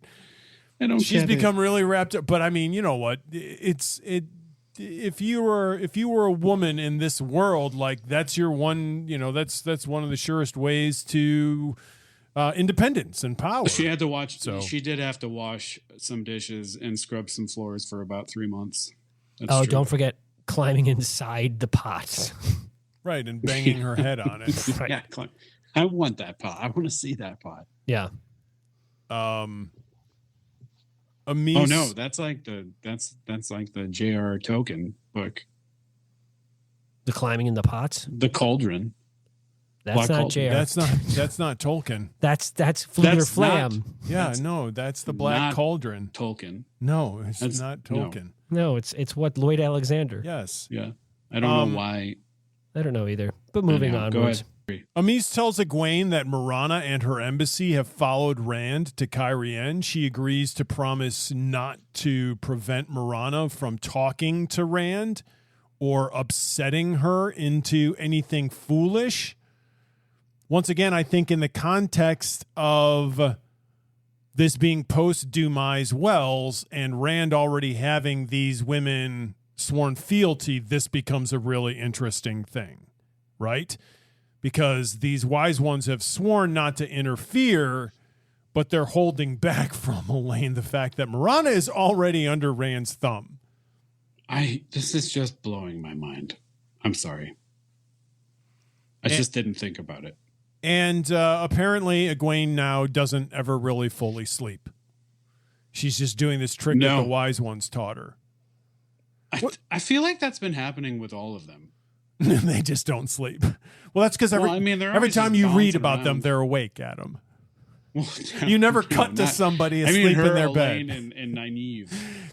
She's become really wrapped up. But I mean, you know what? If you were a woman in this world, like that's your one, that's one of the surest ways to independence and power. She had to watch. So. She did have to wash some dishes and scrub some floors for about 3 months. That's true. Don't forget climbing inside the pots. Right, and banging her head on it. Right. Yeah, I want that pot. I want to see that pot. Yeah. Aes. Oh no, that's like the J.R. Tolkien book. The climbing in the pots? The Cauldron. That's not J.R. That's not Tolkien. That's Fluter Flam. That's the Black Cauldron. Tolkien. No, it's not Tolkien. No, it's what Lloyd Alexander. Yes. Yeah. I don't know why. I don't know either. But moving on. Go ahead. Aes tells Egwene that Marana and her embassy have followed Rand to Cairhien. She agrees to promise not to prevent Marana from talking to Rand or upsetting her into anything foolish. Once again, I think in the context of this being post-Dumais Wells and Rand already having these women sworn fealty, this becomes a really interesting thing, right? Because these wise ones have sworn not to interfere, but they're holding back from Elaine the fact that Marana is already under Rand's thumb. This is just blowing my mind. I'm sorry. I just didn't think about it. And apparently Egwene now doesn't ever really fully sleep. She's just doing this trick that the wise ones taught her. I feel like that's been happening with all of them. They just don't sleep. Well, that's because every time you read about them, they're awake, Adam. Well, you never cut to somebody asleep in their bed. And Nynaeve.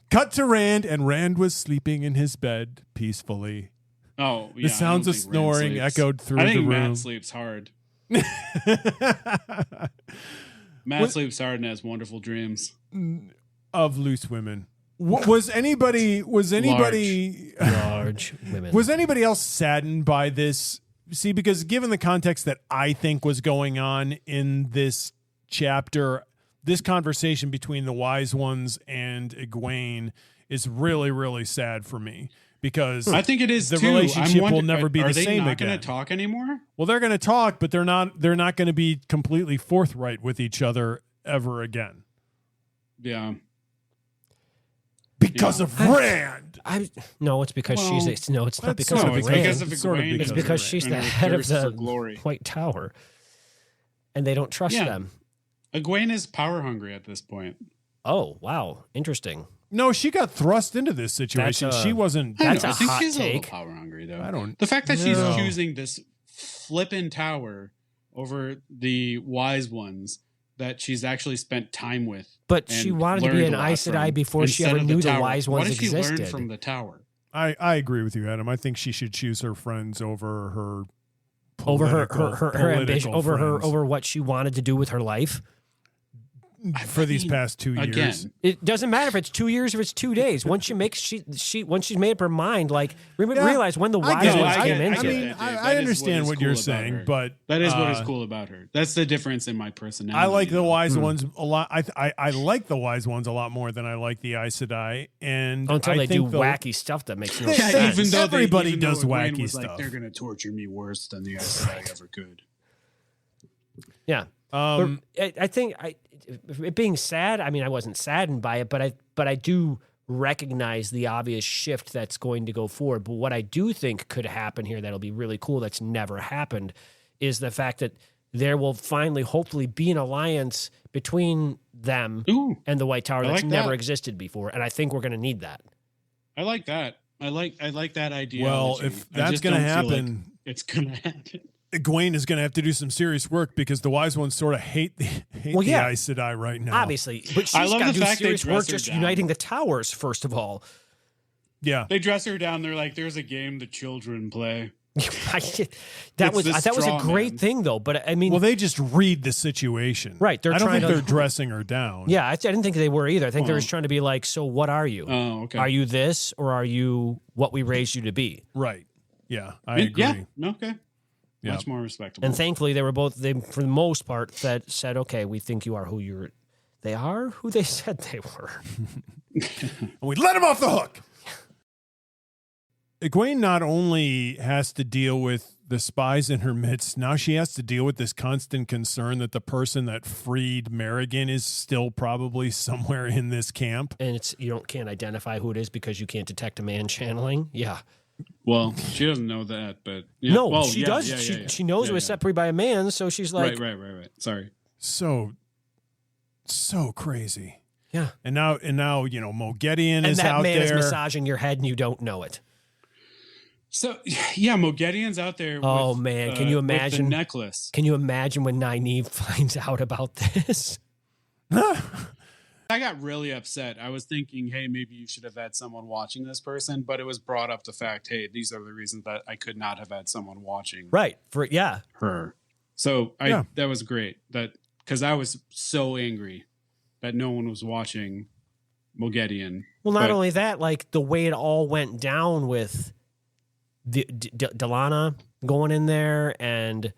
Cut to Rand, and Rand was sleeping in his bed peacefully. Oh, yeah. The sounds of snoring echoed through the room. I think Matt sleeps hard. Matt sleeps hard and has wonderful dreams of loose women. Was anybody large women? Was anybody else saddened by this? See, because given the context that I think was going on in this chapter, this conversation between the wise ones and Egwene is really, really sad for me. Because I think it is the relationship will never be the same again. Are they not going to talk anymore? Well, they're going to talk, but they're not going to be completely forthright with each other ever again. Yeah. Because of Rand. No, it's because it's not because of Rand. It's because she's the head of the White Tower. And they don't trust them. Egwene is power hungry at this point. Oh, wow. Interesting. No, she got thrust into this situation. She wasn't. That's I think hot she's take. A little power hungry, though. The fact that she's choosing this flippin' tower over the wise ones that she's actually spent time with. But she wanted to be an Aes Sedai before she ever knew the wise ones existed. What did she learn from the tower? I agree with you, Adam. I think she should choose her friends over her ambition, over what she wanted to do with her life. These past 2 years, it doesn't matter if it's 2 years or it's 2 days. Once once she's made up her mind, like realize when the wise ones came into it. I understand what you're saying, but that is what is cool about her. That's the difference in my personality. I like the wise ones a lot. I like the wise ones a lot more than I like the Aes Sedai, and until they do wacky stuff that makes no sense. Even though everybody does wacky stuff, like, they're going to torture me worse than the Aes Sedai ever could. Yeah. I think it being sad. I mean, I wasn't saddened by it, but I do recognize the obvious shift that's going to go forward. But what I do think could happen here that'll be really cool, that's never happened, is the fact that there will finally, hopefully, be an alliance between them and the White Tower that's never existed before. And I think we're going to need that. I like that. I like that idea. Well, if that's going to happen, it's going to happen. Egwene is going to have to do some serious work because the wise ones sort of hate the Aes Sedai right now. Obviously, but she's got to do serious work just uniting the towers, first of all. Yeah. They dress her down. They're like, there's a game the children play. that was a great thing, though. But I mean, well, they just read the situation, right? I don't think they're dressing her down. Yeah, I didn't think they were either. I think they were just trying to be like, so what are you? Oh, okay. Are you this, or are you what we raised you to be? Right. Yeah, I agree. Yeah. Okay. Yep. Much more respectable. And thankfully, they were both, for the most part, said, okay, we think you are who they are who they said they were. And we let them off the hook. Egwene not only has to deal with the spies in her midst, now she has to deal with this constant concern that the person that freed Merrigan is still probably somewhere in this camp. And can't identify who it is because you can't detect a man channeling. Yeah. Well, she doesn't know that, but she does. She knows it was separated by a man, so she's like, right. Sorry. So crazy. Yeah. And now, Moghedien is out there. And that man is massaging your head, and you don't know it. So yeah, Moghedien's out there. Oh man, can you imagine the necklace? Can you imagine when Nynaeve finds out about this? I got really upset. I was thinking, hey, maybe you should have had someone watching this person, but it was brought up the fact, hey, these are the reasons that I could not have had someone watching. Right. Her. So that was great. Because I was so angry that no one was watching Moghedien. Well, not only that, like the way it all went down with Delana going in there, and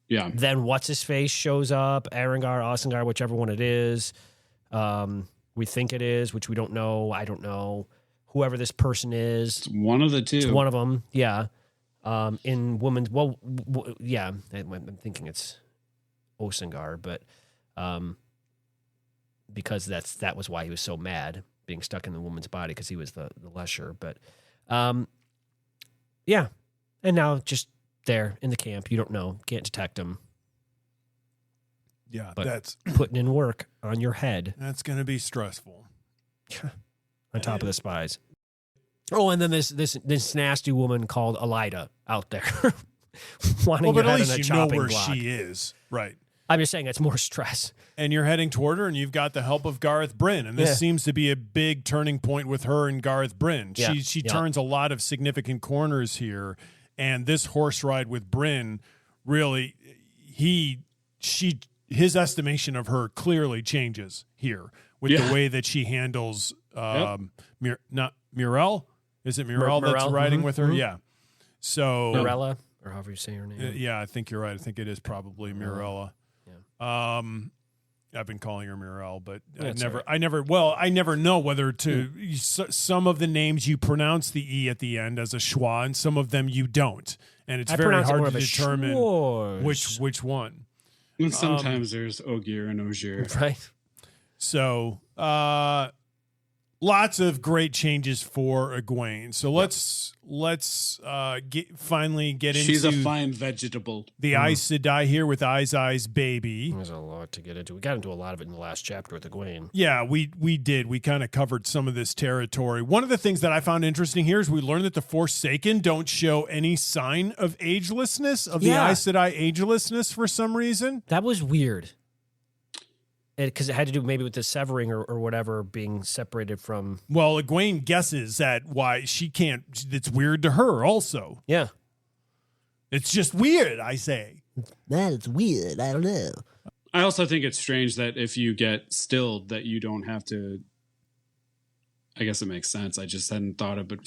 then what's his face shows up, Arengar, Ossengar, whichever one it is. We think it is, which we don't know. I don't know. Whoever this person is. It's one of the two. It's one of them. Yeah. In women's, yeah. I'm thinking it's Ossengar, but because that was why he was so mad being stuck in the woman's body, because he was the lesser. But yeah. And now just there in the camp, you don't know, can't detect him. Yeah, but that's putting in work on your head. That's going to be stressful. On top of the spies. Oh, and then this nasty woman called Elida out there, wanting your head on a chopping block. But at least you know where she is, right? I'm just saying it's more stress. And you're heading toward her, and you've got the help of Gareth Bryn, and this seems to be a big turning point with her and Gareth Bryn. Yeah. She turns a lot of significant corners here, and this horse ride with Bryn really, his estimation of her clearly changes here with the way that she handles not Myrelle. Is it Myrelle that's riding with her? Mm-hmm. Yeah. So Myrella, or however you say her name. Yeah, I think you're right. I think it is probably Myrella. Yeah. I've been calling her Myrelle, but I never know whether to some of the names you pronounce the E at the end as a schwa, and some of them you don't. And it's very hard to determine which one. And sometimes there's Ogier and Ogier. Right. So lots of great changes for Egwene. So let's finally get into. She's a fine vegetable. The Aes Sedai here with Aes Aes baby. There's a lot to get into. We got into a lot of it in the last chapter with Egwene. Yeah, we did. We kind of covered some of this territory. One of the things that I found interesting here is we learned that the Forsaken don't show any sign of agelessness, of the Aes Sedai agelessness for some reason. That was weird. because it had to do maybe with the severing or whatever being separated from. Well, Egwene guesses that why she can't. It's weird to her also. Yeah. It's just weird, I say. That is weird. I don't know. I also think it's strange that if you get stilled, that you don't have to. I guess it makes sense. I just hadn't thought of it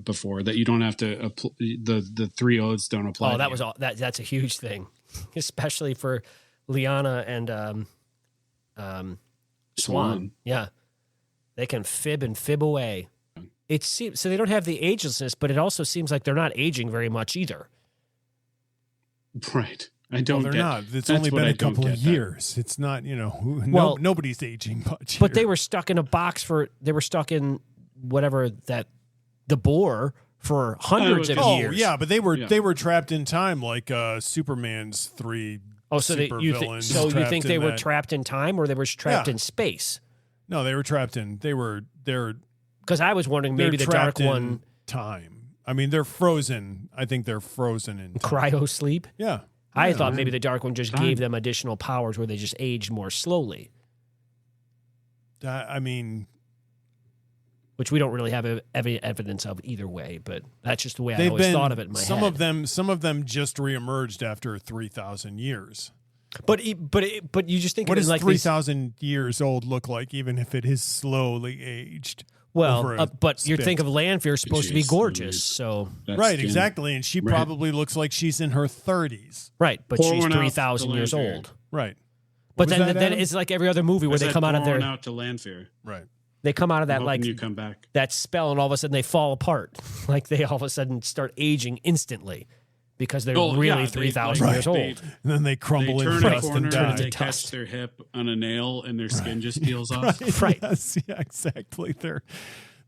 before that you don't have to. The 3 oaths don't apply. Oh, that was all. That's a huge thing, especially for Lyanna and Swan. Yeah, they can fib away. It seems so they don't have the agelessness, but it also seems like they're not aging very much either. Right. I don't. Well, they're not. It's only been a couple of years. It's not. Nobody's aging much. But they were stuck in a box they were stuck in whatever the boar for hundreds of years. Oh yeah, but they were trapped in time like Superman's 3. Oh, so you think they were trapped in time, or they were trapped in space? No, they were trapped in. They're because I was wondering maybe the Dark One time. I mean, they're frozen. I think they're frozen in time. Cryo sleep. Yeah. I thought maybe the Dark One just gave them additional powers where they just aged more slowly. I mean, which we don't really have any evidence of either way, but that's just the way I always thought of it in my head. Some of them just reemerged after 3,000 years. But you just think what does like 3,000 years old look like, even if it is slowly aged? Well, but you think of Lanfear supposed to be gorgeous, so right, exactly, and she probably looks like she's in her 30s. Right, but she's 3,000 years old. Right, but then it's like every other movie where they come out of their out to Lanfear. Right, they come out of that like you come back that spell, and all of a sudden they fall apart, like they all of a sudden start aging instantly. Because they're really 3,000 years old. And then they crumble in dust and die. They catch their hip on a nail and their skin just peels off. Right. Yes, yeah, exactly.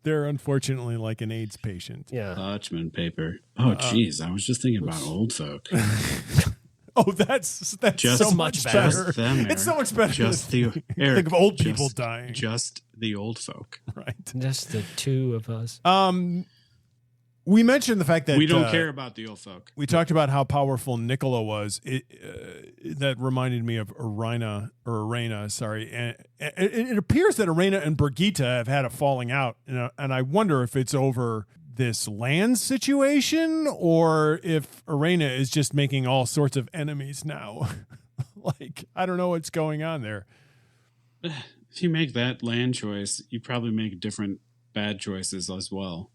They're unfortunately like an AIDS patient. Yeah. Parchment paper. Oh, geez. I was just thinking about old folk. Oh, that's just so much better. Them, it's so much better. Just Eric, think of old people dying. Just the old folk. Right. Just the two of us. We mentioned the fact that we don't care about the old folk. We talked about how powerful Nicola was. That reminded me of Arena. Sorry, and it appears that Arena and Brigitte have had a falling out, and I wonder if it's over this land situation or if Arena is just making all sorts of enemies now. Like, I don't know what's going on there. If you make that land choice, you probably make different bad choices as well.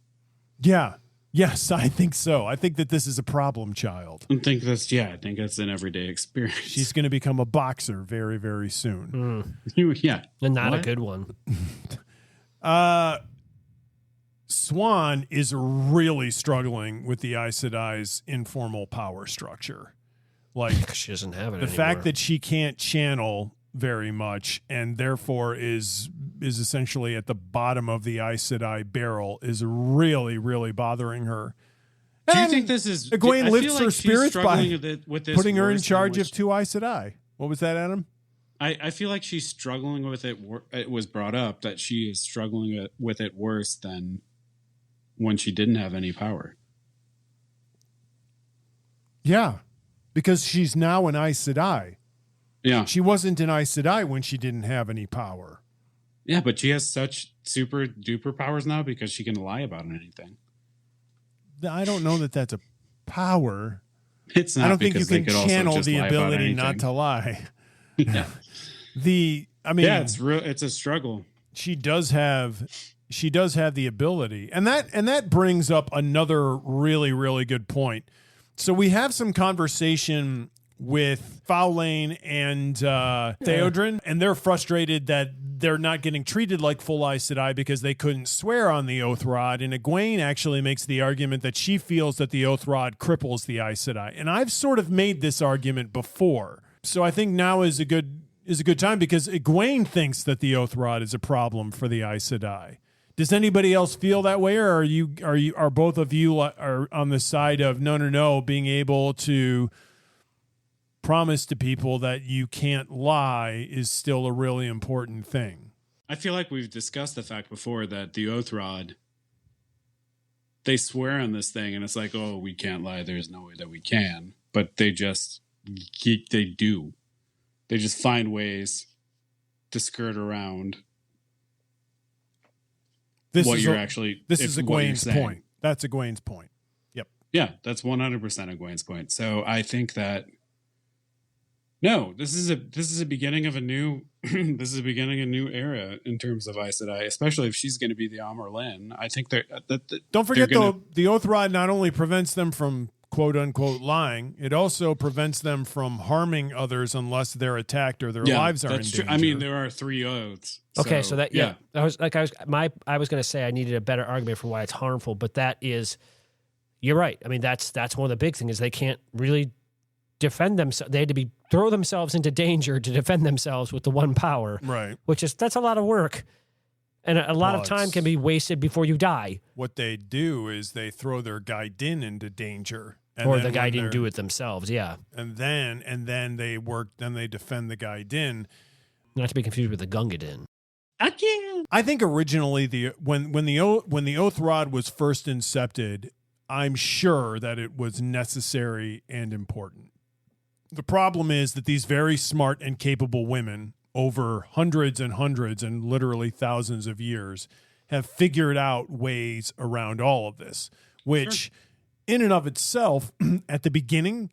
Yeah. Yes, I think so. I think that this is a problem child. I think that's an everyday experience. She's going to become a boxer very, very soon. Yeah. And not a good one. Swan is really struggling with the Aes Sedai's informal power structure. Like, she doesn't have it the anymore. fact that she can't channel very much and therefore is essentially at the bottom of the Aes Sedai barrel is really, really bothering her. Do you think this is Egwene lifts her spirits by with this putting her in charge of 2 Aes Sedai? What was that, Adam? I feel like she's struggling with it. It was brought up that she is struggling with it worse than when she didn't have any power. Yeah, because she's now an Aes Sedai. Yeah. She wasn't an Aes Sedai when she didn't have any power. Yeah, but she has such super duper powers now because she can lie about anything. I don't know that that's a power. It's not. I don't think you can channel the ability not to lie. Yeah. It's a struggle. She does have the ability. And that brings up another really, really good point. So we have some conversation with Faolain and Theodrin, and they're frustrated that they're not getting treated like full Aes Sedai because they couldn't swear on the Oath Rod. And Egwene actually makes the argument that she feels that the Oath Rod cripples the Aes Sedai. And I've sort of made this argument before. So I think now is a good time because Egwene thinks that the Oath Rod is a problem for the Aes Sedai. Does anybody else feel that way, or are both of you are on the side of no, being able to promise to people that you can't lie is still a really important thing? I feel like we've discussed the fact before that the Oath Rod, they swear on this thing and it's like, oh, we can't lie. There's no way that we can. But they just do. They just find ways to skirt around This what is you're a- actually. This if is what you're Egwene's saying. point. That's Egwene's point. Yep. Yeah, that's 100% Egwene's point. So I think that no, this is a beginning of a new this is a beginning of a new era in terms of Aes Sedai, especially if she's going to be the Amor Lin. I think that Don't forget, gonna, though, the Oath Rod not only prevents them from quote unquote lying, it also prevents them from harming others unless they're attacked or their lives are in danger. I mean, there are 3 oaths. Okay, so that I was going to say I needed a better argument for why it's harmful, but that is, you're right. I mean, that's one of the big things is they can't really defend themselves. They had to throw themselves into danger to defend themselves with the one power, right? That's a lot of work, and a lot of time can be wasted before you die. What they do is they throw their Gaidin into danger, or the Gaidin do it themselves. Yeah, and then they work. Then they defend the Gaidin. Not to be confused with the Gungadin. I think originally when the Oath Rod was first incepted, I'm sure that it was necessary and important. The problem is that these very smart and capable women over hundreds and hundreds and literally thousands of years have figured out ways around all of this, which in and of itself at the beginning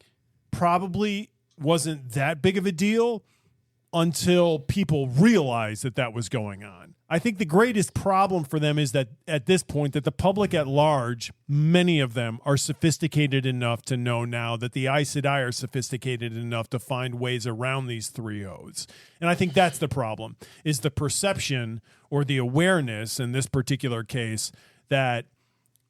probably wasn't that big of a deal until people realized that was going on. I think the greatest problem for them is that at this point that the public at large, many of them are sophisticated enough to know now that the Aes Sedai are sophisticated enough to find ways around these 3 oaths. And I think that's the problem, is the perception or the awareness in this particular case that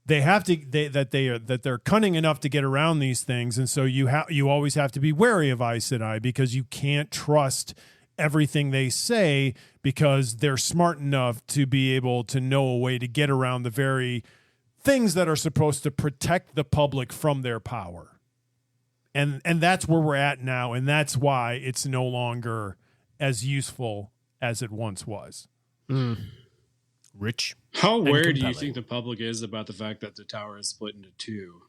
they have to that they're cunning enough to get around these things, and so you always have to be wary of Aes Sedai because you can't trust everything they say because they're smart enough to be able to know a way to get around the very things that are supposed to protect the public from their power. And that's where we're at now, and that's why it's no longer as useful as it once was. Rich. How aware do you think the public is about the fact that the tower is split into 2?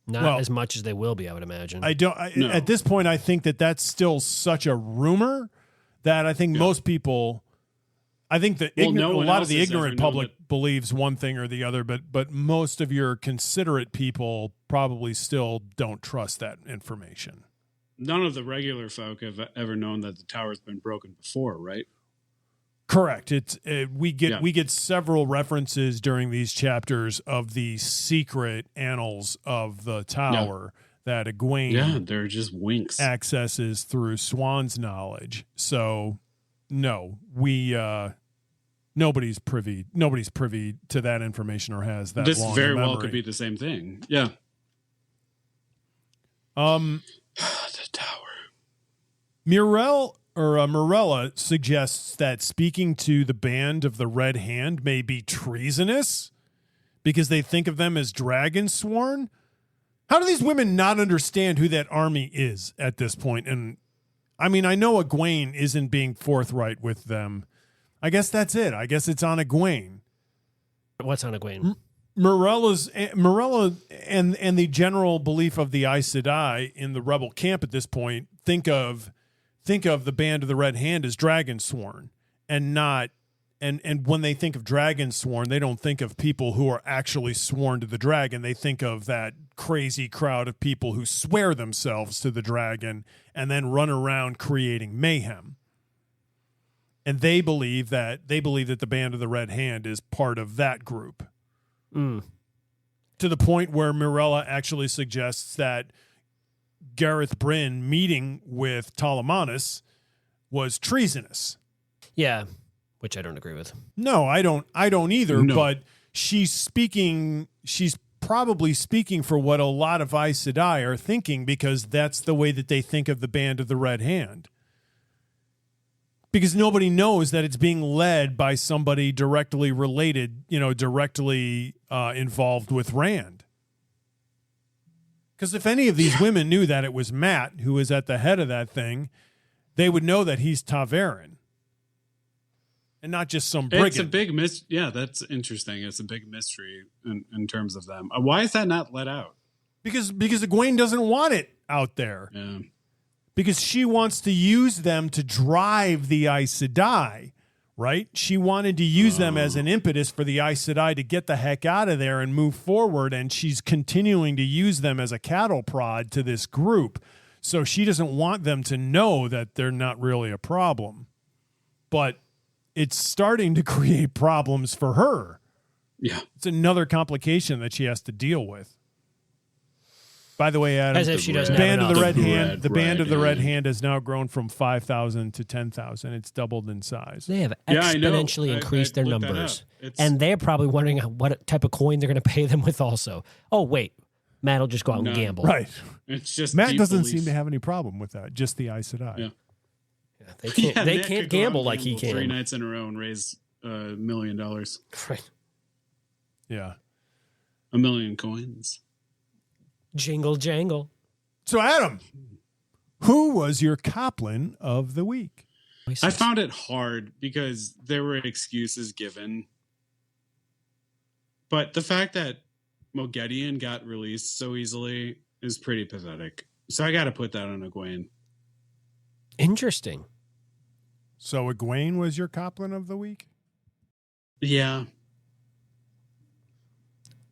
Not as much as they will be, I would imagine. No. At this point, I think that's still such a rumor that I think most people, I think that a lot of the ignorant public believes one thing or the other, but most of your considerate people probably still don't trust that information. None of the regular folk have ever known that the tower's been broken before, right? Correct. We get several references during these chapters of the secret annals of the tower that Egwene they're just winks accesses through Swan's knowledge. So no, nobody's privy to that information or has that. This long very memory. well could be the same thing. Yeah. The tower. Morella suggests that speaking to the band of the Red Hand may be treasonous because they think of them as Dragonsworn. How do these women not understand who that army is at this point? And I mean, I know Egwene isn't being forthright with them. I guess that's it. I guess it's on Egwene. What's on Egwene? Morella and the general belief of the Aes Sedai in the rebel camp at this point think of the band of the Red Hand as Dragonsworn and not and when they think of Dragonsworn, they don't think of people who are actually sworn to the dragon. They think of that crazy crowd of people who swear themselves to the dragon and then run around creating mayhem. And they believe that the band of the Red Hand is part of that group. To the point where Morella actually suggests that Gareth Bryn meeting with Ptolemaeus was treasonous. Yeah, which I don't agree with. No, I don't either, No. but she's probably speaking for what a lot of Aes Sedai are thinking because that's the way that they think of the band of the Red Hand. Because nobody knows that it's being led by somebody directly related, directly involved with Rand. Because if any of these women knew that it was Matt who was at the head of that thing, they would know that he's Ta'veren and not just some brigand. It's a big yeah, that's interesting. It's a big mystery in terms of them. Why is that not let out? Because Egwene doesn't want it out there. Yeah. because she wants to use them to drive the Aes Sedai, right? She wanted to use them as an impetus for the Aes Sedai to get the heck out of there and move forward, and she's continuing to use them as a cattle prod to this group. So she doesn't want them to know that they're not really a problem. But it's starting to create problems for her. Yeah. It's another complication that she has to deal with. By the way, Adam, As if she doesn't Band have of the enough. Red Hand, the Band of the Red Hand. Hand has now grown from 5,000 to 10,000. It's doubled in size. They have Yeah, I know. exponentially increased their looked that numbers. up. It's- And they're probably wondering what type of coin they're going to pay them with also. Oh, wait. Matt will just go out and None. gamble. Right. It's just Matt deep doesn't belief. seem to have any problem with that, just the Aes Sedai. Yeah. They can't, Yeah, they Matt can't could go out gamble and like he gamble 3 can. nights in a row and raise $1 million. Right. Yeah. 1 million coins. Jingle jangle. So, Adam, who was your Coplin of the week? I found it hard because there were excuses given. But the fact that Moghedien got released so easily is pretty pathetic. So I got to put that on Egwene. Interesting. So, Egwene was your Coplin of the week? Yeah,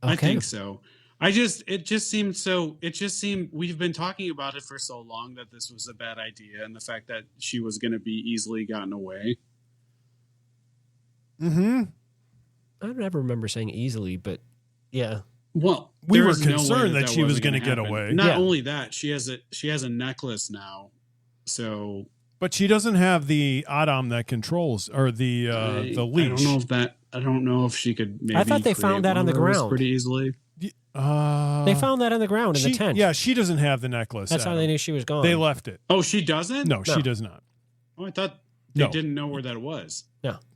Okay. I think so. It just seemed we've been talking about it for so long that this was a bad idea, and the fact that she was going to be easily gotten away. Mm-hmm. I don't ever remember saying easily, but yeah. Well, We there were is no way concerned that she was wasn't gonna gonna get happen. away. Not Yeah. only that, she has a necklace now. So But she doesn't have the Adam that controls, or the leash. I don't know if she could. Maybe I thought they create found that one on the of those ground. pretty easily. They found that on the ground in the tent. Yeah, she doesn't have the necklace. That's how Adam. they knew she was gone. They left it. Oh, she doesn't? No, she does not. Oh, I thought they No. didn't know where that was.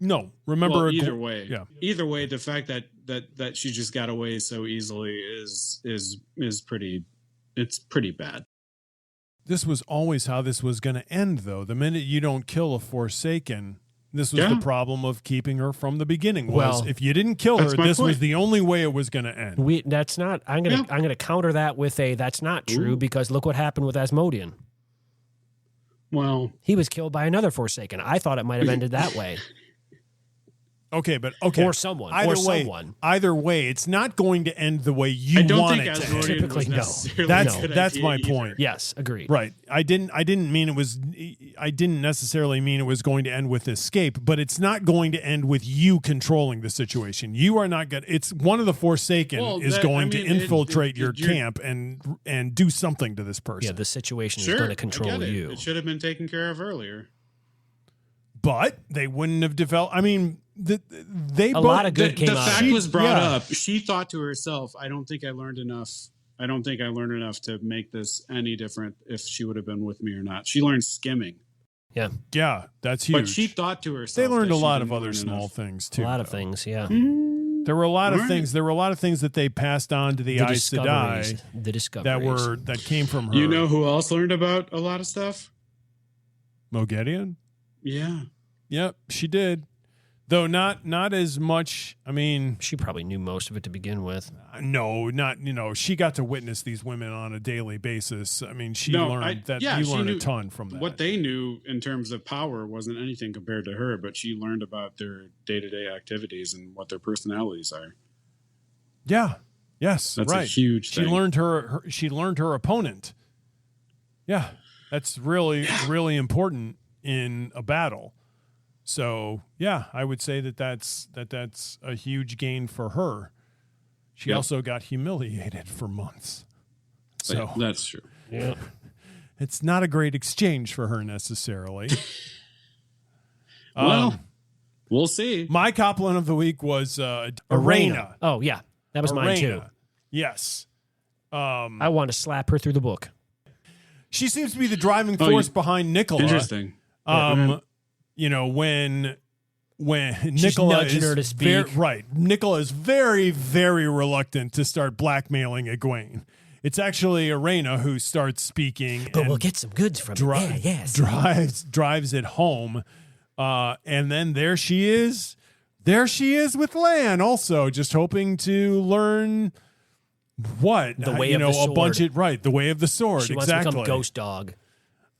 No, remember. Well, either way, yeah. Either way, the fact that she just got away so easily is pretty. It's pretty bad. This was always how this was going to end, though. The minute you don't kill a Forsaken, this was Yeah. the problem of keeping her from the beginning. Was Well, if you didn't kill her, that's my this was point. the only way it was going to end. That's not. I'm gonna counter that with a that's not true Ooh. because look what happened with Asmodean. Well, He was killed by another Forsaken. I thought it might have ended that way. Okay, Or someone. Either way, it's not going to end the way you I don't want think it to Asmodean end. Typically, was no. necessarily That's a good that's idea my either. point. Yes, agreed. Right. I didn't mean it was. I didn't necessarily mean it was going to end with escape, but it's not going to end with you controlling the situation. You are not going. It's one of the Forsaken Well, is that- going I to mean, it- infiltrate your you're- camp and do something to this person. Yeah, the situation Sure, is going to I control get it. you. It should have been taken care of earlier. But they wouldn't have developed. I mean, they both, lot of good came the out of fact it. was brought Yeah. up. She thought to herself, I don't think I learned enough to make this any different if she would have been with me or not. She learned skimming. Yeah, that's huge. But she thought to herself. they learned that a she lot of didn't other learn small enough. things too. A lot of though. things, yeah. There were a lot of Right. things. There were a lot of things that they passed on to the Aes Sedai The discoveries. that came from her. You know who else learned about a lot of stuff? Moghedien? Yeah. Yep, she did. Though not as much. I mean, She probably knew most of it to begin with. no, not she got to witness these women on a daily basis. I mean, she No, learned that yeah, you she learned a knew ton from that. What they knew in terms of power wasn't anything compared to her, but she learned about their day-to-day activities and what their personalities are. Yeah. Yes. That's right. a huge She thing. learned she learned her opponent. Yeah. That's really really important in a battle. So yeah, I would say that's a huge gain for her. She Yep. also got humiliated for months. So That's true. Yeah. it's not a great exchange for her necessarily. Well, we'll see. My Coplin of the week was Arena. Oh, yeah. That was mine, too. Yes. I want to slap her through the book. She seems to be the driving Oh, force behind Nicola. Interesting. When She's Nicola nudging is her to speak. right. Nicola is very, very reluctant to start blackmailing Egwene. It's actually Arena who starts speaking. But and we'll get some goods from it. Yeah, yes. drives it home, and then there she is. There she is with Lan, also just hoping to learn what The way of the a bunch sword. of the way of the sword. She wants to exactly. become Ghost Dog.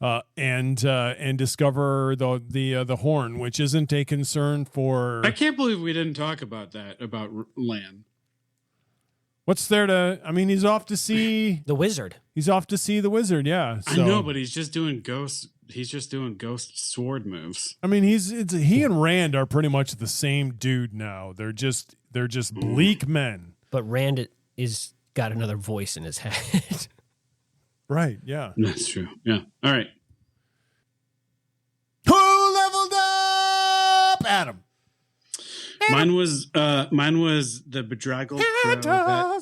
and discover the horn, which isn't a concern for. I can't believe we didn't talk about that about Lan. What's there to? I mean, he's off to see the wizard. He's off to see the wizard. Yeah, I know, but he's just doing ghost. He's just doing ghost sword moves. I mean, he and Rand are pretty much the same dude now. They're just bleak men. But Rand is got another voice in his head. Right. Yeah. That's true. Yeah. All right. Who leveled up? Adam. Mine was the bedraggled crow.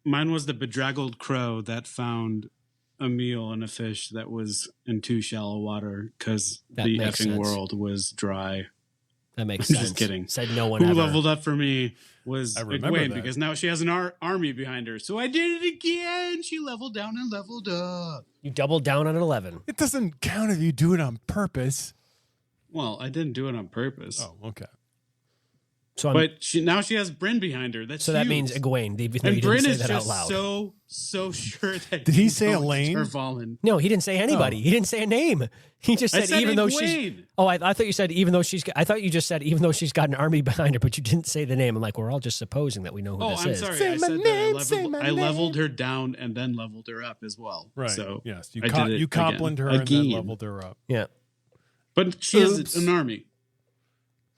Mine was the bedraggled crow that found a meal and a fish that was in too shallow water because the effing sense. World was dry. That makes I'm sense. just kidding. Said no one Who ever. leveled up for me was Egwene that. because now she has an army behind her. So I did it again. She leveled down and leveled up. You doubled down on an 11. It doesn't count if you do it on purpose. Well, I didn't do it on purpose. Oh, okay. So But now she has Bryn behind her. That's so that huge. means Egwene, even though And you Bryn didn't is say that out just loud. so sure that Did he say Elaine? Her fallen. No, he didn't say anybody. Oh. He didn't say a name. He just I said, said even though Egwene. she's. Oh, I thought you said even though she's. I thought you just said even though she's got an army behind her, but you didn't say the name. I'm like, we're all just supposing that we know who Oh, this I'm is. sorry. Say I my said name, that say my I leveled name. her down and then leveled her up as well. Right. So yes, I did it you Coplined her and then Again. leveled her up. Yeah. But she Oops. has an army.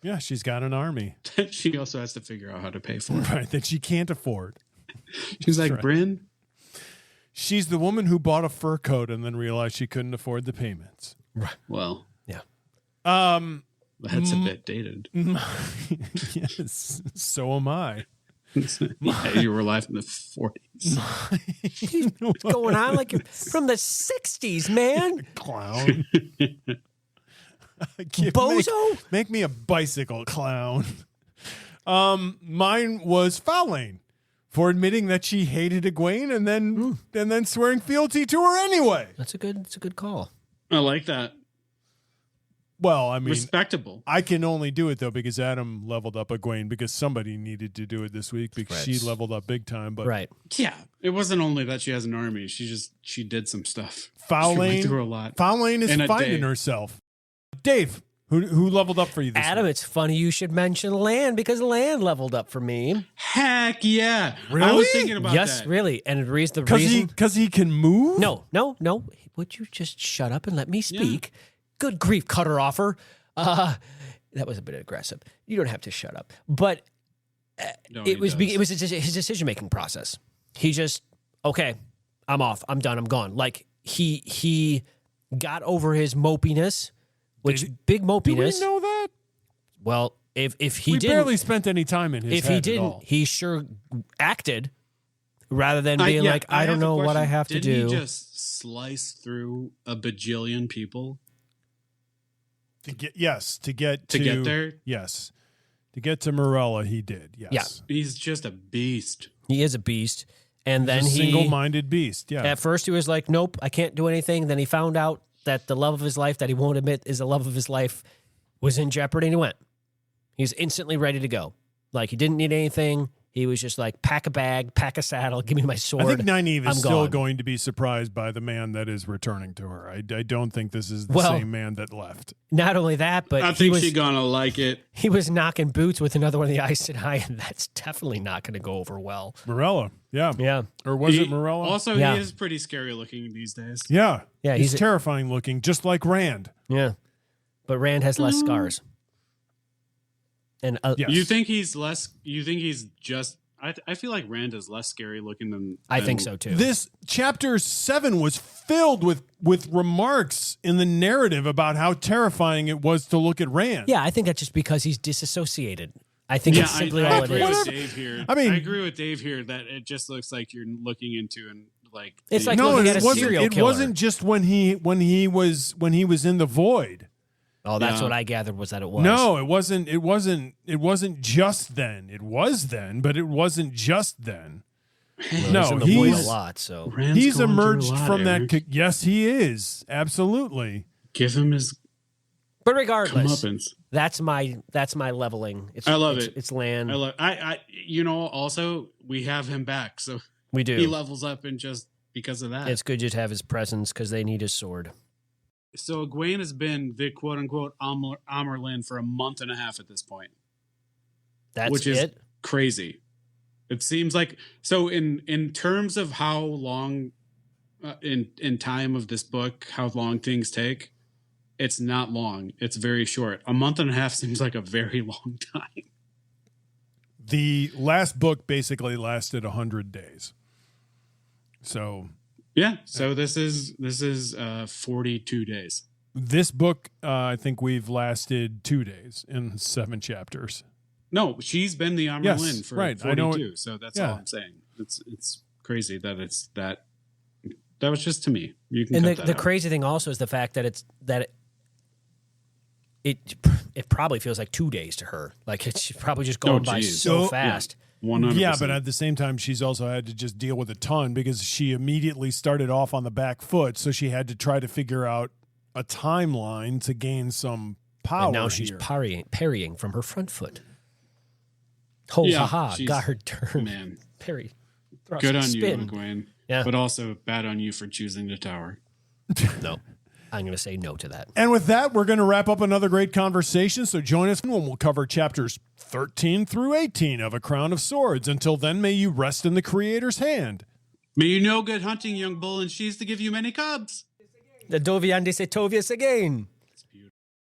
Yeah, she's got an army. She also has to figure out how to pay for. Right, that she can't afford. She's like, right. Bryn, She's the woman who bought a fur coat and then realized she couldn't afford the payments. well, Yeah. that's a bit dated. Yes, so am I. Yeah, you were alive in the 40s. What's going on? Like you're from the 60s, man. Clown. Bozo? Make me a bicycle clown. Mine was Fowlane for admitting that she hated Egwene and then swearing fealty to her anyway. That's a good call. I like that. Well, I mean, Respectable. I can only do it though because Adam leveled up Egwene because somebody needed to do it this week because she leveled up big time. But Right. Yeah. It wasn't only that she has an army. She did some stuff. She Fowlane, went through a lot. Fowlane is in a finding day. herself. Dave, who leveled up for you this Adam, week? it's funny you should mention Land because Land leveled up for me. Heck yeah. I Really? was thinking about Yes, that. really. And the reason. Because he can move? No. Would you just shut up and let me speak? Good grief, cutter offer. That was a bit aggressive. You don't have to shut up. But No, it he was does. his decision making process. He just okay, I'm off. I'm done. I'm gone. Like he got over his mopiness, which big Do we mopiness. know that? Well, if he We didn't, barely spent any time in his if head he at didn't, all. he sure acted rather than being like, I don't have a know what question. I have to do. Didn't he just slice through a bajillion people? To get there? Yes. To get to Morella, he did. Yes. Yeah. He's just a beast. He is a beast. And then He's a he single-minded beast. Yeah. at first he was like, nope, I can't do anything. Then he found out that the love of his life that he won't admit is the love of his life was in jeopardy, and he went. He was instantly ready to go. Like he didn't need anything. He was just like, pack a bag, pack a saddle, give me my sword. I think Nynaeve is I'm still gone. going to be surprised by the man that is returning to her. I don't think this is the Well, same man that left. Not only that, but I he think was she's gonna like it. he was knocking boots with another one of the Aes Aes, and that's definitely not going to go over well. Morella. Yeah. Yeah. Or was it Morella? Also, Yeah. he is pretty scary looking these days. yeah. Yeah, He's he's- terrifying looking, just like Rand. Yeah. But Rand has less scars. And Yes. You think he's less? You think he's just? I feel like Rand is less scary looking than. I think so too. This chapter 7 was filled with remarks in the narrative about how terrifying it was to look at Rand. Yeah, I think that's just because he's disassociated. I think Yeah, it's simply I all it agree is. with Dave here. I mean- I agree with Dave here that it just looks like you're looking into and like. It's the- like No, looking at it a wasn't. serial It killer. wasn't just when he was in the void. Oh, that's Yeah. what I gathered was that it was. No, it wasn't. It wasn't just then. It was then, but it wasn't just then. Well, No, he's in the void he's- a lot. So Rand's He's going through a emerged lot, from Eric. that. Yes, he is. Absolutely. Give him his but regardless, comeuppance. that's my leveling. It's, I love it's, it. It's land. I love. Also we have him back, so We do. he levels up and just because of that. It's good just to have his presence because they need his sword. So Egwene has been the quote unquote Amyrlin for a month and a half at this point. That's which is crazy. It seems like, so in terms of how long in time of this book, how long things take, it's not long. It's very short. A month and a half seems like a very long time. The last book basically lasted 100 days. So yeah, so this is 42 days. This book, I think we've lasted 2 days in 7 chapters. No, she's been the Amyrlin for right. 42, so that's all I'm saying. It's crazy that it's that. That was just to me. You can. And the crazy thing also is the fact that it probably feels like 2 days to her. Like it's probably just going by so fast. Yeah, 100%. Yeah, but at the same time, she's also had to just deal with a ton because she immediately started off on the back foot, so she had to try to figure out a timeline to gain some power. And now she's parrying from her front foot. Oh, haha, got her turn. Man. Parry. Good on spin. you, Egwene. Yeah. But also bad on you for choosing the tower. No, I'm going to say no to that. And with that, we're going to wrap up another great conversation. So join us when we'll cover chapters 13 through 18 of A Crown of Swords. Until then, may you rest in the Creator's hand. May you know good hunting, young bull, and she's to give you many cubs. The Dovian de Setovius again.